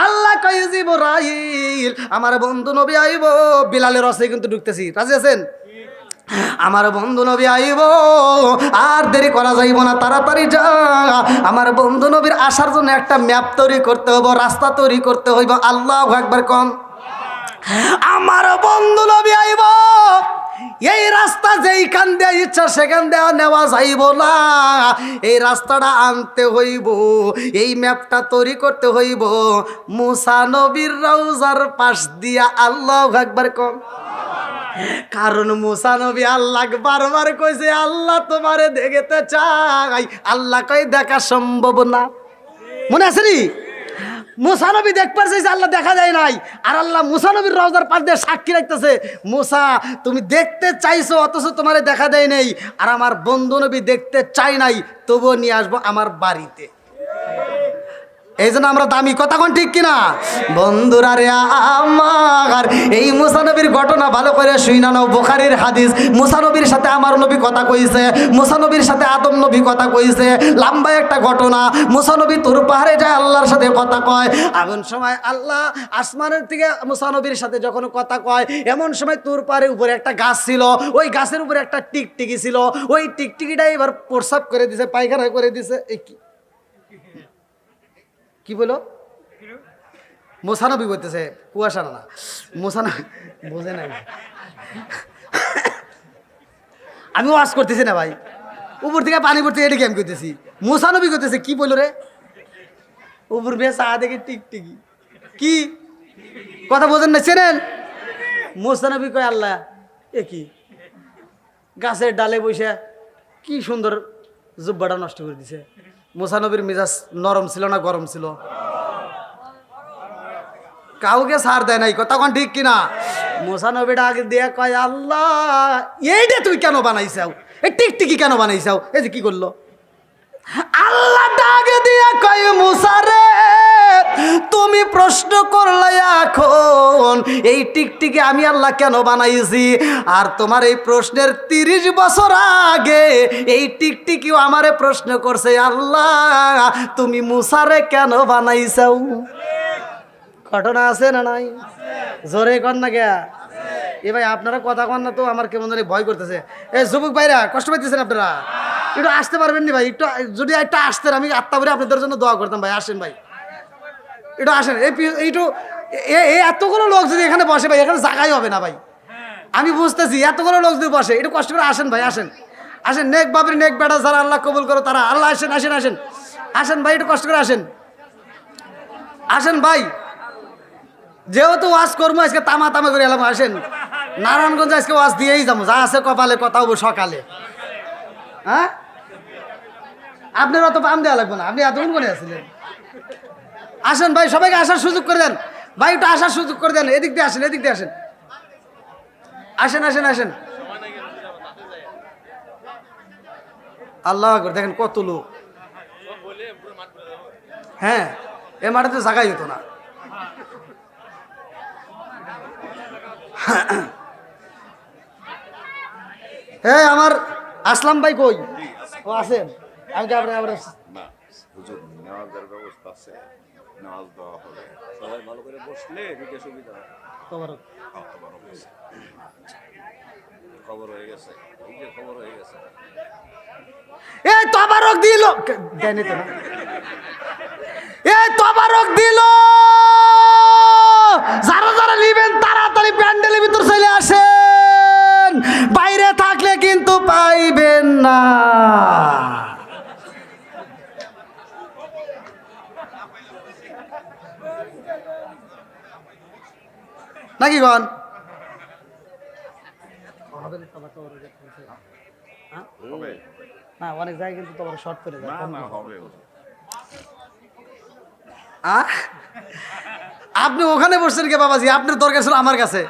আল্লাহ কয় জিবরাইল আমার বন্ধু নবী আইব। বিলালের রসে কিন্তু ঢুকতেছি, রাজি আছেন? আমার বন্ধু নবী আইব, আর দেরি করা যাইব না, তাড়াতাড়ি যা। আমার বন্ধু নবীর আসার জন্য একটা ম্যাপ তৈরি করতে হইব, রাস্তা তৈরি করতে হইব। আল্লাহু আকবার। কোন আমার বন্ধু নবী আইব, এই রাস্তা যেইখান দিয়ে ইচ্ছা সেখান দিয়ে নেওয়া যাইব না, এই রাস্তাটা আনতে হইব, এই ম্যাপটা তৈরি করতে হইব মুসা নবীর রওজার পাশ দিয়া। আল্লাহু আকবার। কোন কারণ মুসা নবী আল্লাহ বারবার কইছে আল্লাহ তোমারে দেখতে চাই, আল্লাহ কই দেখা সম্ভব না। মনে আছে নি? মুসা নবী দেখবার চাইছে, আল্লাহ দেখা যায় নাই। আর আল্লাহ মুসা নবীর রওজার পাশ দিয়ে সাক্ষী রাখতেছে, মুসা তুমি দেখতে চাইছো অথচ তোমারে দেখা দেয় নাই, আর আমার বন্ধু নবী দেখতে চাই নাই, তবুও নিয়ে আসবো আমার বাড়িতে। এই জন্য আমরা দামি। কথা কোন ঠিক কিনা? বন্ধুরা রে আমার, এই মুসা নবীর ঘটনা ভালো করে শুই না নাও। বুখারীর হাদিস, মুসা নবীর সাথে আমার নবী কথা কইছে, মুসা নবীর সাথে আদম নবী কথা কইছে। লম্বা একটা ঘটনা। মুসা নবী তুর পাহাড়ে যায় আল্লাহর সাথে কথা কয়। এমন সময় আল্লাহ আসমানের থেকে মুসা নবীর সাথে যখন কথা কয়, এমন সময় তুর পাহাড়ের উপরে একটা গাছ ছিল, ওই গাছের উপরে একটা টিকটিকি ছিল। ওই টিকটিকিটা এবার প্রস্রাব করে দিছে, পায়খানা করে দিছে। এই কি বলো? মুসানবী বলতেছে, কুয়াশা না, মুসানবী বোঝে নাই। আমি ওয়াজ করতেছি না ভাই, উপর থেকে পানি পড়তে, এটাকে আমি করতেছি। মুসানবী করতেছে, কি বললো রে? উপর বেশ চা দেখে টিকটিকি, কি কথা বোঝেন না? চেনেন? মুসানবী কয় আল্লাহ এ কি? গাছের ডালে বসে কি সুন্দর জুব্বাটা নষ্ট করে দিছে। মুসা নবীর মেজাজ নরম ছিল না গরম ছিল? কাউকে ছাড় দেয় নাই। কথা কোন ঠিক কিনা? মুসা নবী ডাক দিয়ে কয় আল্লাহ এইটা তুই কেন বানাইছাও? এই টিকটিকি কেন বানাইছাও? এই যে কি করলো? আল্লাহ ডাক দিয়ে কয় মুসা রে, তুমি প্রশ্ন করলে এখন এই টিকটিকি আমি আল্লাহ কেন বানাইছি, আর তোমার এই প্রশ্নের 30 বছর আগে এই টিকটিকিও আমারে প্রশ্ন করছে, আল্লাহ তুমি মুসারে কেন বানাইছাও? ঘটনা আছে না নাই? জোরে কর না কে? এ ভাই আপনারা কথা কন না তো, আমার কেমন জানি ভয় করতেছে। এ যুবক ভাইরা কষ্ট পাইতেছেন আপনারা? একটু আসতে পারবেন নি ভাই? একটু যদি একটা আসতেন, আমি আত্মা করে আপনাদের জন্য দোয়া করতাম ভাই। আসেন ভাই, একটু আসেন, এইটু এতগুলো লোক যদি এখানে বসে ভাই, এখানে জায়গাই হবে না ভাই। আমি বুঝতেছি এতগুলো লোক যদি বসে, একটু কষ্ট করে আসেন ভাই, আসেন আসেন, নেক বাপের নেক বেটা যারা আল্লাহ কবুল করো তারা, আল্লাহ আসেন আসেন আসেন আসেন ভাই, একটু কষ্ট করে আসেন, আসেন ভাই। যেহেতু ওয়াজ করবো আজকে তামা তামা করে এলাম, আসেন। নারায়ণগঞ্জ আজকে ওয়াজ দিয়েই যাবো, যা আছে কপালে কথা হবো সকালে। হ্যাঁ, আপনার অত পাম দেওয়া লাগবে না, আপনি এতক্ষণ করে আসছিলেন। আসেন ভাই, সবাইকে আসার সুযোগ করে দেন ভাই, একটু আসার সুযোগ করে দেন। এদিক দিয়ে আসেন, এদিক দিয়ে আসেন, আসেন আসেন আসেন। আল্লাহ আকবার, দেখেন কত লোক। হ্যাঁ, এ মাঠে তো জায়গাই হতো না। হ্যাঁ, আমার আসলাম ভাই কই? ও আছেন? আমি তো আপনার আবার না, হুজুর নেওয়াজের ব্যবস্থা আছে, নেওয়াজ দেওয়া হবে। সবাই ভালো করে বসলে দিতে সুবিধা হয়। তোমার খবর হয়েছে, খবর হয়ে গেছে, এই যে খবর হয়ে গেছে। এই তবারক দিল, দেয়নি তো না? এই তবারক দিল, যারা যারা নিবেন তাড়াতাড়ি প্যান্ডেলের ভিতর চলে আসেন, বাইরে থাকলে কিন্তু পাইবেন না। নাকি গন হবে না, অনেক জায়গায় কিন্তু তোমার শর্ট করে যায়। না, না হবে হুজুর। আপনি ওখানে বসছেন কে বাবাজি? আপনার দরকার ছিল আমার কাছে,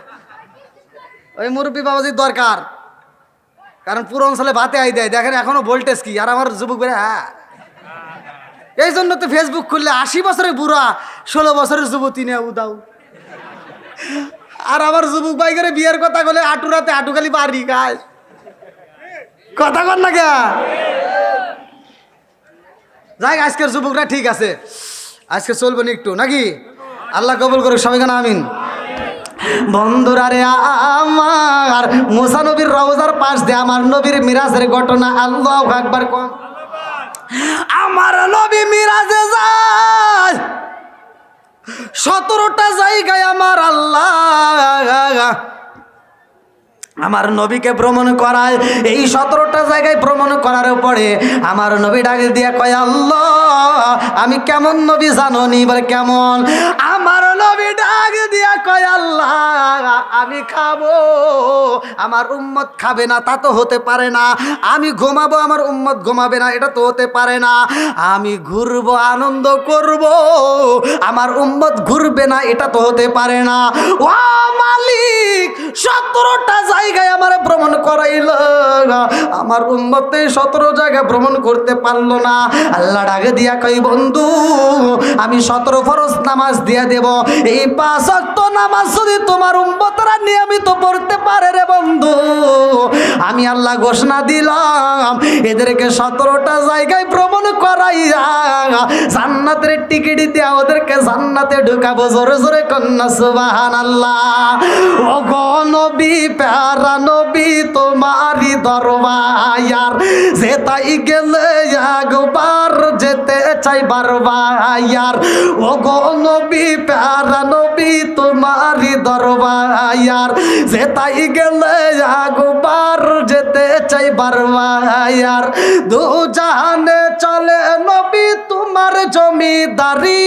ওই মুরব্বী বাবাজির দরকার, কারণ পুরো অঞ্চলে ভাতে আই দেয়। দেখেন এখনো ভোল্টেজ কি, আর আমার যুবক বেড়ে হ্যাঁ, এই জন্য তো ফেসবুক খুললে 80 বছরের বুড়া 16 বছরের যুবতী নিয়ে উদাও, আর আমার যুবক ভাই করে বিয়ের কথা বলে আটুরাতে আটুখালি বাড়ি গাছ কথা কর না কে। যাই, আজকের যুবকরা ঠিক আছে, আজকে চলবে না একটু নাকি? আল্লাহ কবুল করুক সবাই, কেন আমিন। বন্ধুরা রে আমার, মুসা নবীর রওজার পাশ দিয়ে আমার নবীর মিরাজের ঘটনা, আল্লাহু আকবার কোন। আমার নবী মিরাজে যায় 17টা জায়গায়, আমার আল্লাহ আমার নবীকে ভ্রমণ করায়। এই 17টা জায়গায় ভ্রমণ করার পরে আমার নবী ডাক দিয়ে কয়, আল্লাহ আমি কেমন নবী জানো নি? বলে কেমন? আমার নবী ডাক দিয়া কয়, আল্লাহ আমি খাবো, আমার উম্মত খাবে না, তা তো হতে পারে না। আমি ঘুমাবো, আমার উম্মত ঘুমাবে না, এটা তো হতে পারে না। আমি ঘুরবো, আনন্দ করব, আমার উম্মত ঘুরবে না, এটা তো হতে পারে না। ও মালিক, 17টা জায়গায় আমার ভ্রমণ করাইল, আমার উম্মত 17 জায়গায় ভ্রমণ করতে পারলো না। আল্লাহ ডাকে দিয়া কই, বন্ধু আমি 17 ফরজ নামাজ দিয়া দেব, এই 5 ওয়াক্ত নামাজ যদি তোমার উম্মতরা নিয়মিত পড়তে পারে রে বন্ধু, আমি আল্লাহ ঘোষণা দিলাম এদেরকে 17টা জায়গায় ভ্রমণ করাইয়া জান্নাতের টিকিট দিয়া ওদেরকে জান্নাতে ঢুকাবো। জোরে জোরে কন্যা সুবহানাল্লাহ। ও গো নবী, প্যারা নবী তোমারি দরবার, যেতাই গেলে একবার যেতে চাই বারবার। ও গো নবী, প্যারা নবী তোমারি দরবার, যেতাই গেলে একবার যেতে চাই বারবার। দু জাহানে চলে নবী তোমার জমিদারি,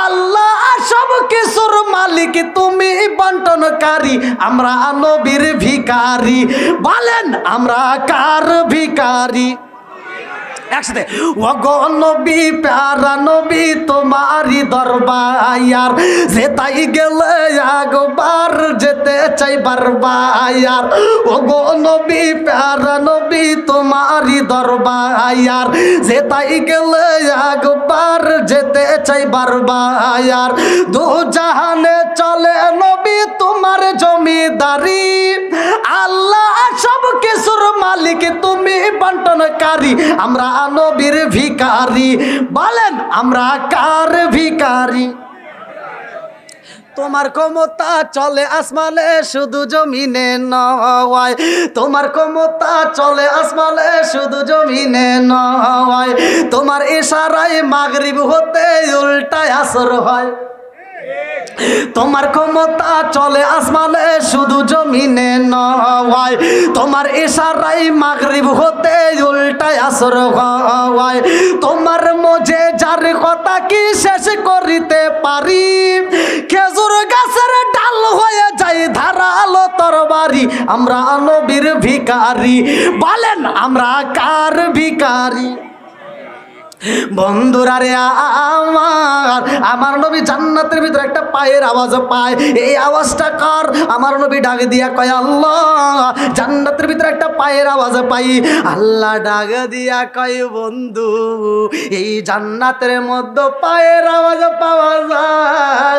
আল্লাহ সব কিছুর মালিক, তুমি বন্টনকারী, আমরা নবীর ভিখারি। বলেন আমরা কার ভিখারি? একসাথে, ও গো নবী, প্যারা নবী তোমারি দরবার, যেতাই গেলে একবার যেতে চাই বারবার। ও গো নবী, প্যারা নবী তোমারি দরবার, যেতাই গেলে একবার যেতে চাই বারবার। দু জাহানে চলে নবী তোমার জমিদারি, আল্লাহ সব কিছুর মালিক, তুমি বন্টনকারী, আমরা নবীর ভিখারি। বলেন আমরা কার ভিখারি? তোমার ক্ষমতা চলে আসমানে শুধু জমিনে নয়, তোমার ক্ষমতা চলে আসমানে শুধু জমিনে নয়, তোমার ইশারায় মাগরিব হতে উল্টায় আসর হয়, তোমার ক্ষমতা চলে আসমানে শুধু জমিনে নয়, তোমার ইশারায় মাগরিব হতে উল্টায় আসর হয়, তোমার মজে যার কথা কি শেষ করিতে পারি, খেজুর গাছের ডাল হয়ে যায় ধারালো তরবারি, আমরা নবীর ভিখারি, বলেন আমরা কার ভিখারি? বন্ধুরা রে আমার নবী জান্নাতের ভিতরে একটা পায়ের আওয়াজ পায়, এই আওয়াজটা কার? আমার নবী ডাক দিয়া কয় আল্লাহ, জান্নাতের ভিতরে একটা পায়ের আওয়াজ পাই, আল্লাহ ডাক দিয়া কয় বন্ধু এই জান্নাতের মধ্যে পায়ের আওয়াজ পাওয়া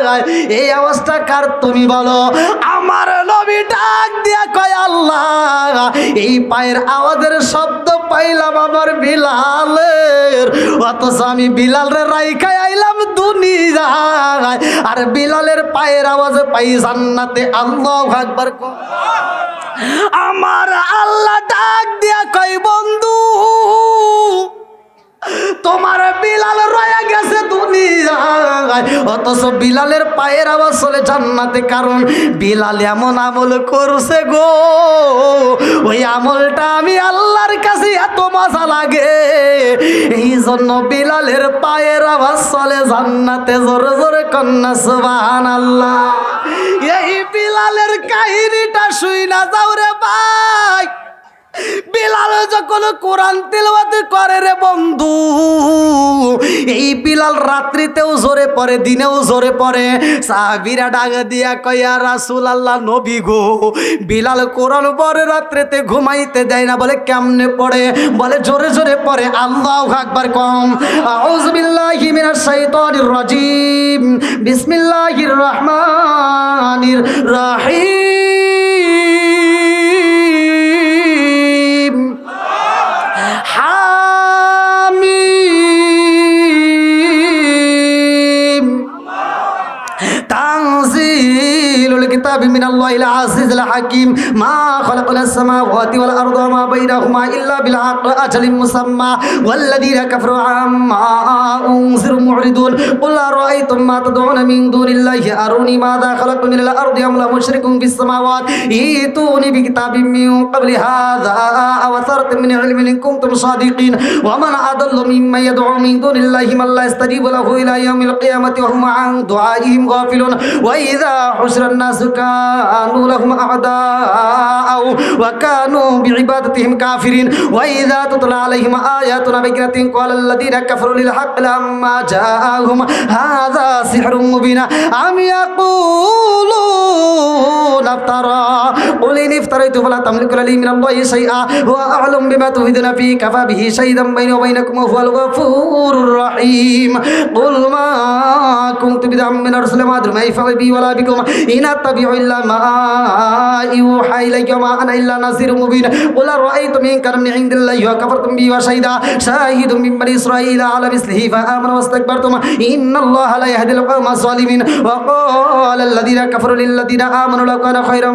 যায়, এই আওয়াজটা কার তুমি বলো? আমার নবী ডাক দিয়া কয় আল্লাহ, এই পায়ের আওয়াজের শব্দ পাইলাম আমার বিলালের, অথচ আমি বিলালের রাইখায় আইলাম দুনিয়ায়, আর বিলালের পায়ের আওয়াজ পাই জান্নাতে। আল্লাহু আকবার। আমার আল্লাহ ডাক দিয়া কই বন্ধু তোমার বিলাল রয়ে গেছে দুনিয়ায়, অথচ বিলালের পায়ের আওয়াজ চলে জান্নাতে, কারণ বিলাল এমন আমল করছে গো, ওই আমলটা আমি আল্লাহর কাছে এত মজা লাগে, এই জন্য বিলালের পায়ের আওয়াজ চলে জান্নাতে। জোরে জোরে কন্যা সুবহানাল্লাহ। এই বিলালের কাহিনীটা শুই না যাও রে ভাই, বিলাল যখন কোরআন তিলাওয়াত করে রে বন্ধু, এই বিলাল রাত্রিতেও জোরে পড়ে দিনেও জোরে পড়ে। সাহাবীরা ডাক দিয়া কয় ইয়া রাসূলুল্লাহ, নবী গো বিলাল কোরআন পড়ে রাত্রিতে ঘুমাইতে দেয় না, বলে কেমনে পড়ে? বলে জোরে জোরে পড়ে। আল্লাহু আকবার কম। আউযু বিল্লাহি মিনাশ শাইতানির রাজিম, বিসমিল্লাহির রহমানির রহিম, হামিম, তানজিলুল কিতাবি মিনাল্লাহিল আজিজিল হাকিম, মা খালাকনাস সামাওয়াতি ওয়াল আরদা ওয়া মা বাইনাহুমা ইল্লা বিল হাক্কি আজালিন মুসাম্মা ওয়াল্লাযীনা কাফারু আম্মা উনজিরু মু'রিদুন কুল আরাআইতুম মা তাদউনা মিন দুনিল্লাহি আরুনি মাযা খালাকু মিনাল আরদি আম লাহুম মুশরিকুন ফিস সামাওয়াতি ইতুনি বিকিতাবিম মিন ক্বাবলি হাযা আও আসারাতিন মিন ইলমিন ইন কুনতুম সাদিকিন ওয়া মান আদাল্লু মিম্মান ইয়াদউ মিন দুনিল্লাহি মান লা ইয়াস্তাজিবু লাহু ইলা ইয়াউমিল কিয়ামাতি ওয়া হুম আন দুআইহিম গাফিলুন ওয়া ইযা হুশিরান নাসু কানু লাহুম আ'দাআ ওয়া কানু বিইবাদাতিহিম কাফিরিন ওয়া ইযা তুতলা আলাইহিম আয়াতুনা বাইয়িনাতিন ক্বালা আল্লাযীনা কাফারু লিল হাক্কি লাম্মা জাআহুম হাযা সিহরুম মুবিন আম ইয়াকুলুনা ইফতারা قل إن افتريت فلا تملكون لي من الله شيئا هو أعلم بما تفيدون فيه كفى به شهيدا بيني وبينكم وهو الغفور الرحيم قل ما كنت بدعا من الرسل ما أدري ما يفعل بي ولا بكم إن أتبع إلا ما يوحى إلي وما أنا إلا نذير مبين قل أرأيتم إن كان من عند الله وكفرتم به وشهد شاهد من بني إسرائيل على مثله فآمنوا واستكبرتم إن الله لا يهدي القوم الظالمين وقال الذين كفروا للذين آمنوا لو كان خيرا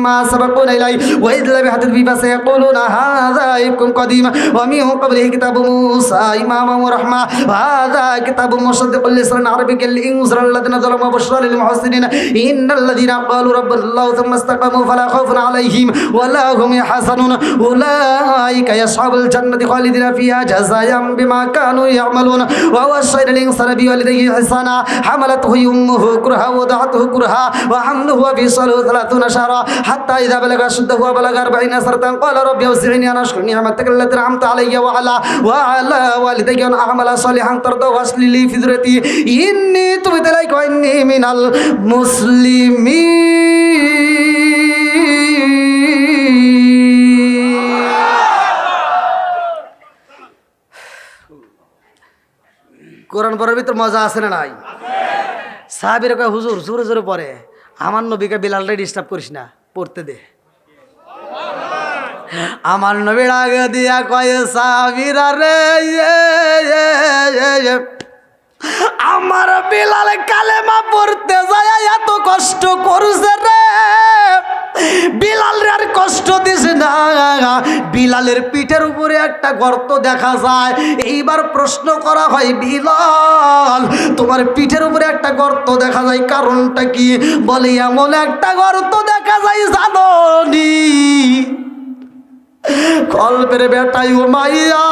ما سبقونا إليه وإذ لم يهتدوا به فسيقولون هذا إفك قديم ومن قبله كتاب موسى إماما ورحمة وهذا كتاب مصدق لسانا عربيا لينذر الذين ظلموا وبشرى للمحسنين إن الذين قالوا ربنا الله ثم استقاموا فلا خوف عليهم ولا هم يحزنون أولئك يصحاب الجنة خالدين فيها جزاء بما كانوا يعملون ووصينا الإنسان بوالديه إحسانا حملته أمه كرها ووضعته كرها وحمله وفصاله 30 شهرا حتى إذا بلغ أشده وبلغ 40 سنة قال رب أوزعني أن أشكر نعمتك التي أنعمت علي وعلى والدي أن أعمل صالحا ترضى وأصلح لي في ذريتي إني تبت إليك وإني من المسلمين. কোরআন পড়ার ভিতর মজা আছে না নাই? সাহাবীরা কয় হুজুর জোরে জোরে পড়ে, আমার নবীকে বিলালরে ডিস্টার্ব করিস না, পড়তে দে। আমার নবীর আগে দিয়া কয় সাহাবীরা রে আমার বিলাল কালেমা পড়তে যায় এত কষ্ট করছে রে, বিলাল রে আর কষ্ট দিস না। বিলালের পিঠের উপরে একটা গর্ত দেখা যায়। এইবার প্রশ্ন করা হয়, বিলাল তোমার পিঠের উপরে একটা গর্ত দেখা যায়, কারণটা কি? বলে এমন একটা গর্ত দেখা যায় জানি কল্পের বেটাই ও মাইয়া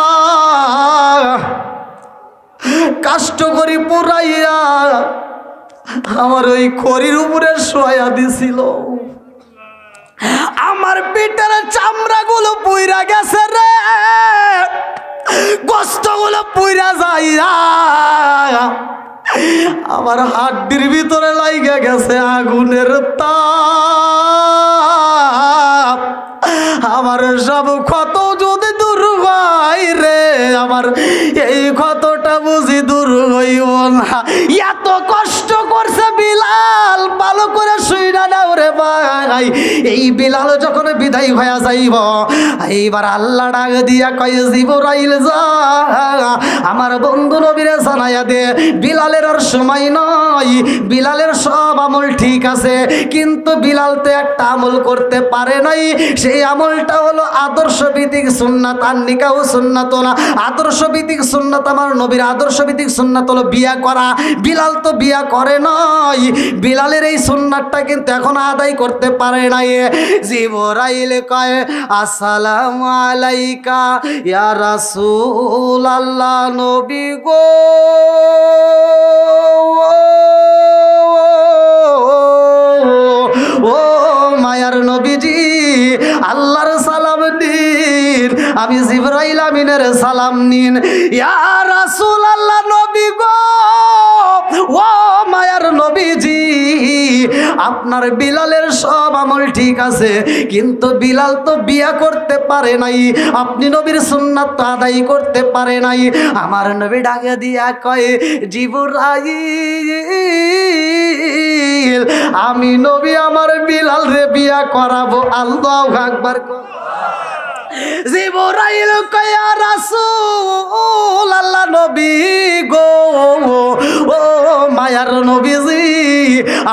কষ্ট করি পুরাইয়া আমার ওই খড়ির উপরে শোয়া দিছিল। আমার পিঠের চামড়াগুলো পুইরা গেছে রে, গোস্তগুলো পুইরা যাইয়া আমার হাড্ডির ভিতরে লাইগা গেছে আগুনের তাপ। আমার সব ক্ষত যদি দূর হয় রে, আমার এই ক্ষতটা বুঝি দূর হইব না। এত কষ্ট করছে বিলাল, ভালো করে শুইনা নাও রে ভাই। এই বিলাল যখন বিদায় হয়ে যাইব, এইবার আল্লাহ ডাক দিয়া কয়, জিবরাইল যা আমার বন্ধু নবীরে জানাইয়া দে, বিলালের আর সময় নয়, বিলালের সব আমল ঠিক আছে, কিন্তু বিলাল তো একটা আমল করতে পারে নাই। সেই আমলটা হলো আদর্শভিত্তিক সুন্নাত। আর নিকাহ সুন্নাত না, আদর্শভিত্তিক সুন্নাত আমার নবীর আদর্শভিত্তিক সুন্নাত হলো বিয়া করা। বিলাল তো বিয়া করে নাই, বিলালের এই সুন্নাতটা কিন্তু এখন আদায় করতে পারে নাই। জিবরাইল কয়, আসসালামু আলাইকা ইয়া রাসূলুল্লাহ, নবী গো ও মায়ার নবীজি, আল্লাহর সালাম নিন, আমি জিবরাইল আমিনের সালাম নিন। ইয়া রাসূলুল্লাহ, নবী গো ও মায়ার নবীজি, আপনার বিলালের সব আমল ঠিক আছে, কিন্তু বিলাল তো বিয়া করতে পারে নাই, আপনি নবীর সুন্নাত তো আদায় করতে পারে নাই। আমার নবী ডাকে দিয়া কয়, জিবরাইল আমি নবী আমার বিলাল রে বিয়া করাবো। আল্লাহু আকবার। জিবরাইল কয়, ইয়া রাসূলুল্লাহ, নবী গো ও মায়ার নবীজি,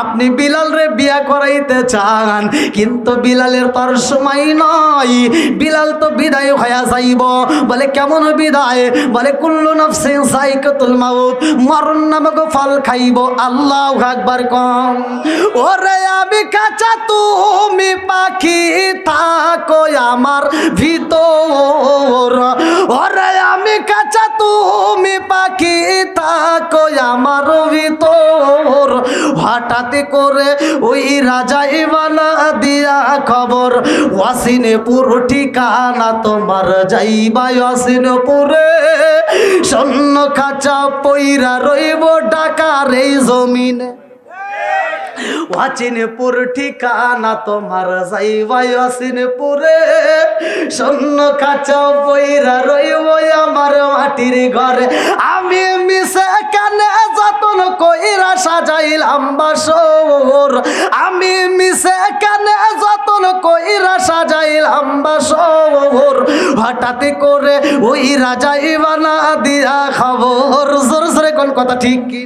আপনি বিলাল রে বিয়া করাইতে চান, কিন্তু বিলালের তার সময় নয়, বিলাল তো বিদায় হয়ে যাইব। বলে কেমন বিদায়? বলে কুল্লু নাফসিন যায়কাতুল মাউত, মরণ নামক ফল খাইব। আল্লাহু আকবার কম। ওরে আমি কাঁচা তুমি পাখি, থাকো আমার ভিতর। ওরে আমি কাঁচা তুমি পাখি, থাকো আমার ভিতর। হঠাৎ করে ওই রাজাই বানা দিয়া খবর, ওয়াসিনপুর ঠিকানা তোমার, যাইবা ওয়াসিনপুরে, সৈন্য খাঁচা পইরা রইব ঢাকার এই জমিনে। ওয়াসিনপুর ঠিকানা তোমার, যাইবা ওয়াসিনপুরে, সৈন্য খাঁচা পইরা রইব আমার মাটির ঘরে। আমি মিশে কানে যতন কইরা সাজাইলাম বাসর, আমি মিশে কানে যতন কইরা সাজাইলাম বাসর। হঠাৎ করে ওই রাজাই বানা দিয়া খবর। জোর জোরে কোন কথা ঠিক কি?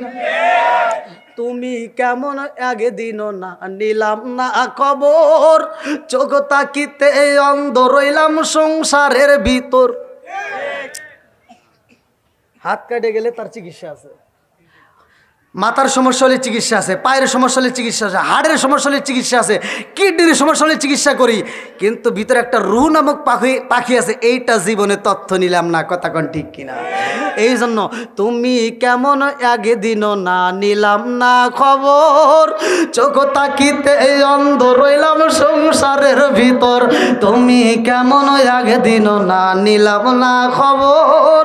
তুমি কেমন আগে দিন না নিলাম না খবর, চোখ তাকিতে অন্ধ রইলাম সংসারের ভিতর। হাত কাটে গেলে তার চিকিৎসা আছে, মাথার সমস্যা হলে চিকিৎসা আছে, পায়ের সমস্যা হলে চিকিৎসা আছে, হাড়ের সমস্যা হলে চিকিৎসা আছে, কিডনির সমস্যা হলে চিকিৎসা করি, কিন্তু ভিতরে একটা রুহ নামক পাখি আছে, এইটা জীবনে তথ্য নিলাম না। কথা কোন ঠিক কিনা? এই জন্য তুমি কেমন আগে দিন না নিলাম না খবর, চোখ তাকিতে অন্ধ রইলাম সংসারের ভিতর। তুমি কেমন আগে দিন না নিলাম না খবর,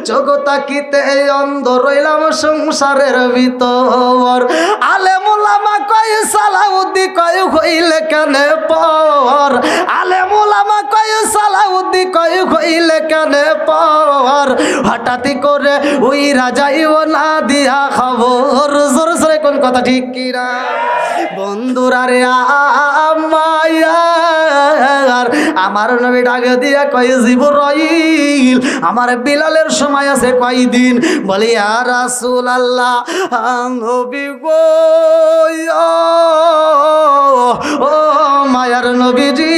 চোখ তাকিতে অন্ধ রইলাম সংসারের ভিতর। আলেম ওলামা কয় সালাউদ্দি কয় হইলে কানে পর, আলেম ওলামা কয় সালাউদ্দি কয় হইলে কানে পর। হঠাৎ করে ওই রাজাইও না দিয়া খবর। জোর জোরে কোন কথা ঠিক কিনা? বন্ধুরা রে আমার আমার নবী ডাকে দিয়া কয় জিবরাইল আমার বিলালের সময় আছে কয়দিন? বলে ইয়া রাসূলুল্লাহ নবী গো ও মায়ার নবীজি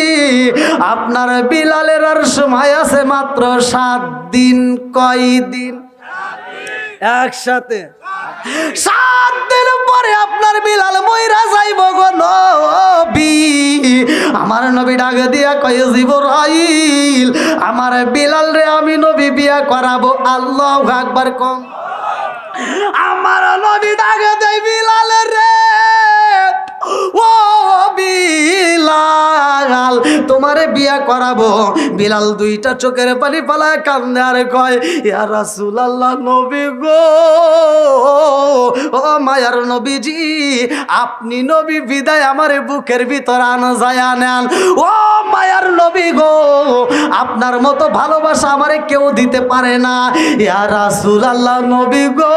আপনার বিলালের আর সময় আছে মাত্র 7 দিন। কয়দিন? একসাথে 7 দিন পরে আপনার বিলাল মইরা যাইব গো নবী। আমার নবী ডাক দিয়া কয় জিবরাইল আমার বিলাল রে আমি নবী বিয়া করাবো। আল্লাহু আকবার কম। আমার নবী ডাক দেয় বিলাল রে ও বিলাল তোমারে বিয়া করাবো। বিলাল দুইটা চোখের পানি পালায় কান্দে আর কয় ইয়া রাসূলুল্লাহ নবী গো ও মায়ার নবীজি আপনি নবী বিদায় আমারে বুকের ভিতর আনা যায় নেন। ও মায়ার নবী গো আপনার মতো ভালোবাসা আমারে কেউ দিতে পারে না। ইয়া রাসূলুল্লাহ নবী গো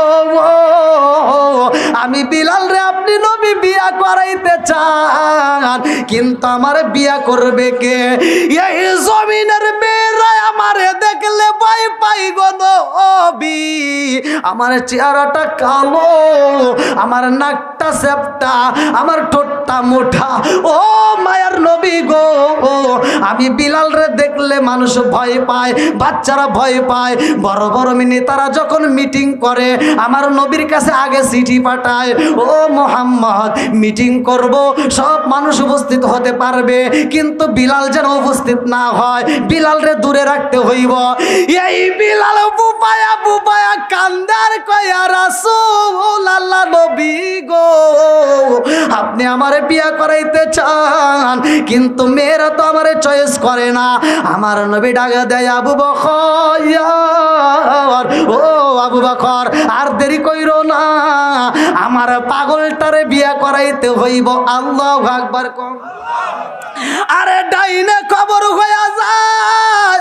আমি বিলাল রে আপনি নবী বিয়া করাইতে চান কিন্তু আমার বিয়া করবে কে? এই জমিনের মেয়েরা আমারে দেখলে ভয় পাই গো নবী। আমার চেহারাটা কালো, আমার নাকটা চ্যাপ্টা, আমার ঠোঁটটা মোটা। ও মায়ার নবী গো আমি বিলাল রে দেখলে মানুষ ভয় পায়, বাচ্চারা ভয় পায়। বড় বড় নেতারা যখন মিটিং করে আমার নবীর কাছে আগে চিঠি পাঠায় ও মুহাম্মদ মিটিং করব সব মানুষ উপস্থিত হতে পারবে কিন্তু বিলাল যেন উপস্থিত না হয়, বিলাল রে দূরে রাখতে হইব। এই বিলাল বুপায়া বুপায়া কান্দার কয়া রাসূলুল্লাহ নবী গো আপনি আমারে বিয়া করাইতে চান কিন্তু মেয়েরা তো আমারে চয়েস করে না। আমার নবী ডাকা দেয় আবু বকর ও আবু বকর আর দেরি কইরো না আমার পাগলটারে বিয়া করাইতে হইব। আল্লাহু আকবার কম। আরে ডাইনে কবর হইয়া যায়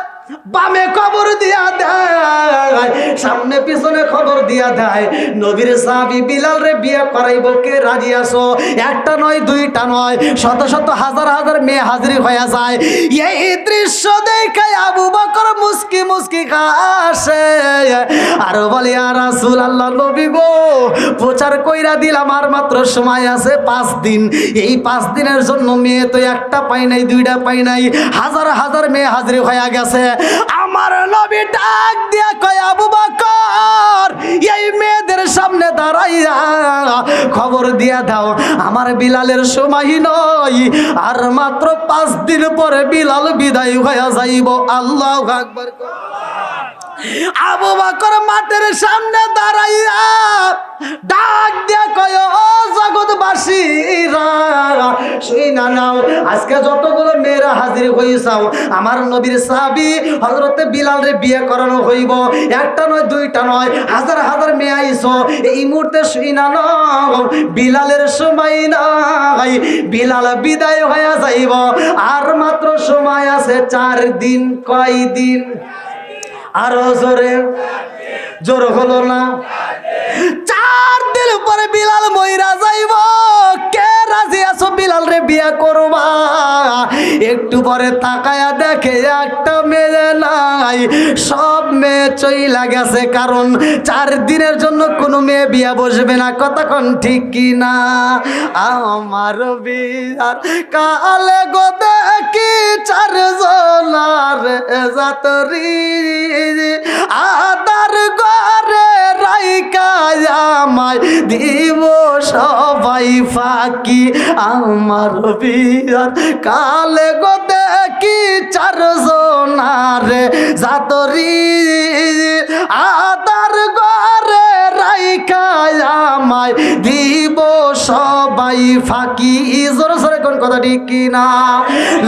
বামে কবর দিয়া দেয় সামনে পিছনে খবর দিয়া দেয় নবীর সাহাবী বিলাল রে বিয়ে করাইব কে রাজি আছো? একটা নয় দুইটা নয় শত শত হাজার হাজার মেয়ে হাজির হয়ে যায়। এই দৃশ্য দেখে আবু বকর মুস্কি মুস্কি হাসে আর বলে ইয়া রাসূলুল্লাহ নবী গো প্রচার কইরা দিলাম আর মাত্র সময় আছে 5 দিন। এই 5 দিনের জন্য মেয়ে তো একটা পাই নাই দুইটা পাই নাই হাজার হাজার মেয়ে হাজির হয়ে গেছে। আমার নবী ডাক দিয়া কয় আবু বকর এই মেয়েদের সামনে দাঁড়াইয়া খবর দিয়া দাও আমার বিলালের সময় নয় আর মাত্র 5 দিন পরে বিলাল বিদায় হয়ে যাইব। আল্লাহু আকবার। আবু বকর মাঠের সামনে দাঁড়াইয়া ডাক দিয়া কয় ও জগৎবাসীরা শুইনা নাও আজকে যতগুলো মেয়েরা হাজির হইছাও আমার নবীর সাহাবী হযরতে বিলাল রে বিয়ে করানো হইব। একটা নয় দুইটা নয় হাজার হাজার মেয়ে আইছো এই মুহূর্তে শুইনা নাও বিলালের সময় নাই, বিলাল বিদায় হয়ে যাইব আর মাত্র সময় আছে 4 দিন। কয় দিন? আরো জোরে জোর হলো না? 4 দিন পরে বিলাল মইরা যাইব। কে রাজি আছো বিলাল রে বিয়া করবা? একটু পরে তাকায়া দেখে একটা মেয়ে নাই, সব মেয়ে চইলা গেছে কারণ 4 দিনের জন্য কোনো মেয়ে বিয়া বসবে না। কতক্ষণ ঠিক কি না? আমার বিয়ার কালে গো দেখি 4 জনার জাতরি আদার ঘরে রাইকা আমায় দিব সবাই ফাঁকি। আমার বিয়ার কালে গো দেখি 4 জনার জাতরি আদার ঘরে রাইকা আমায় দিব সবাই ফাঁকি। জোরে জোরে কোন কথা ঠিক কিনা?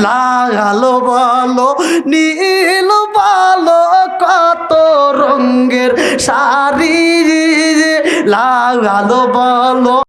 লাগালো বলো নীল বলো কত রঙের শাড়ি লাগালো বলো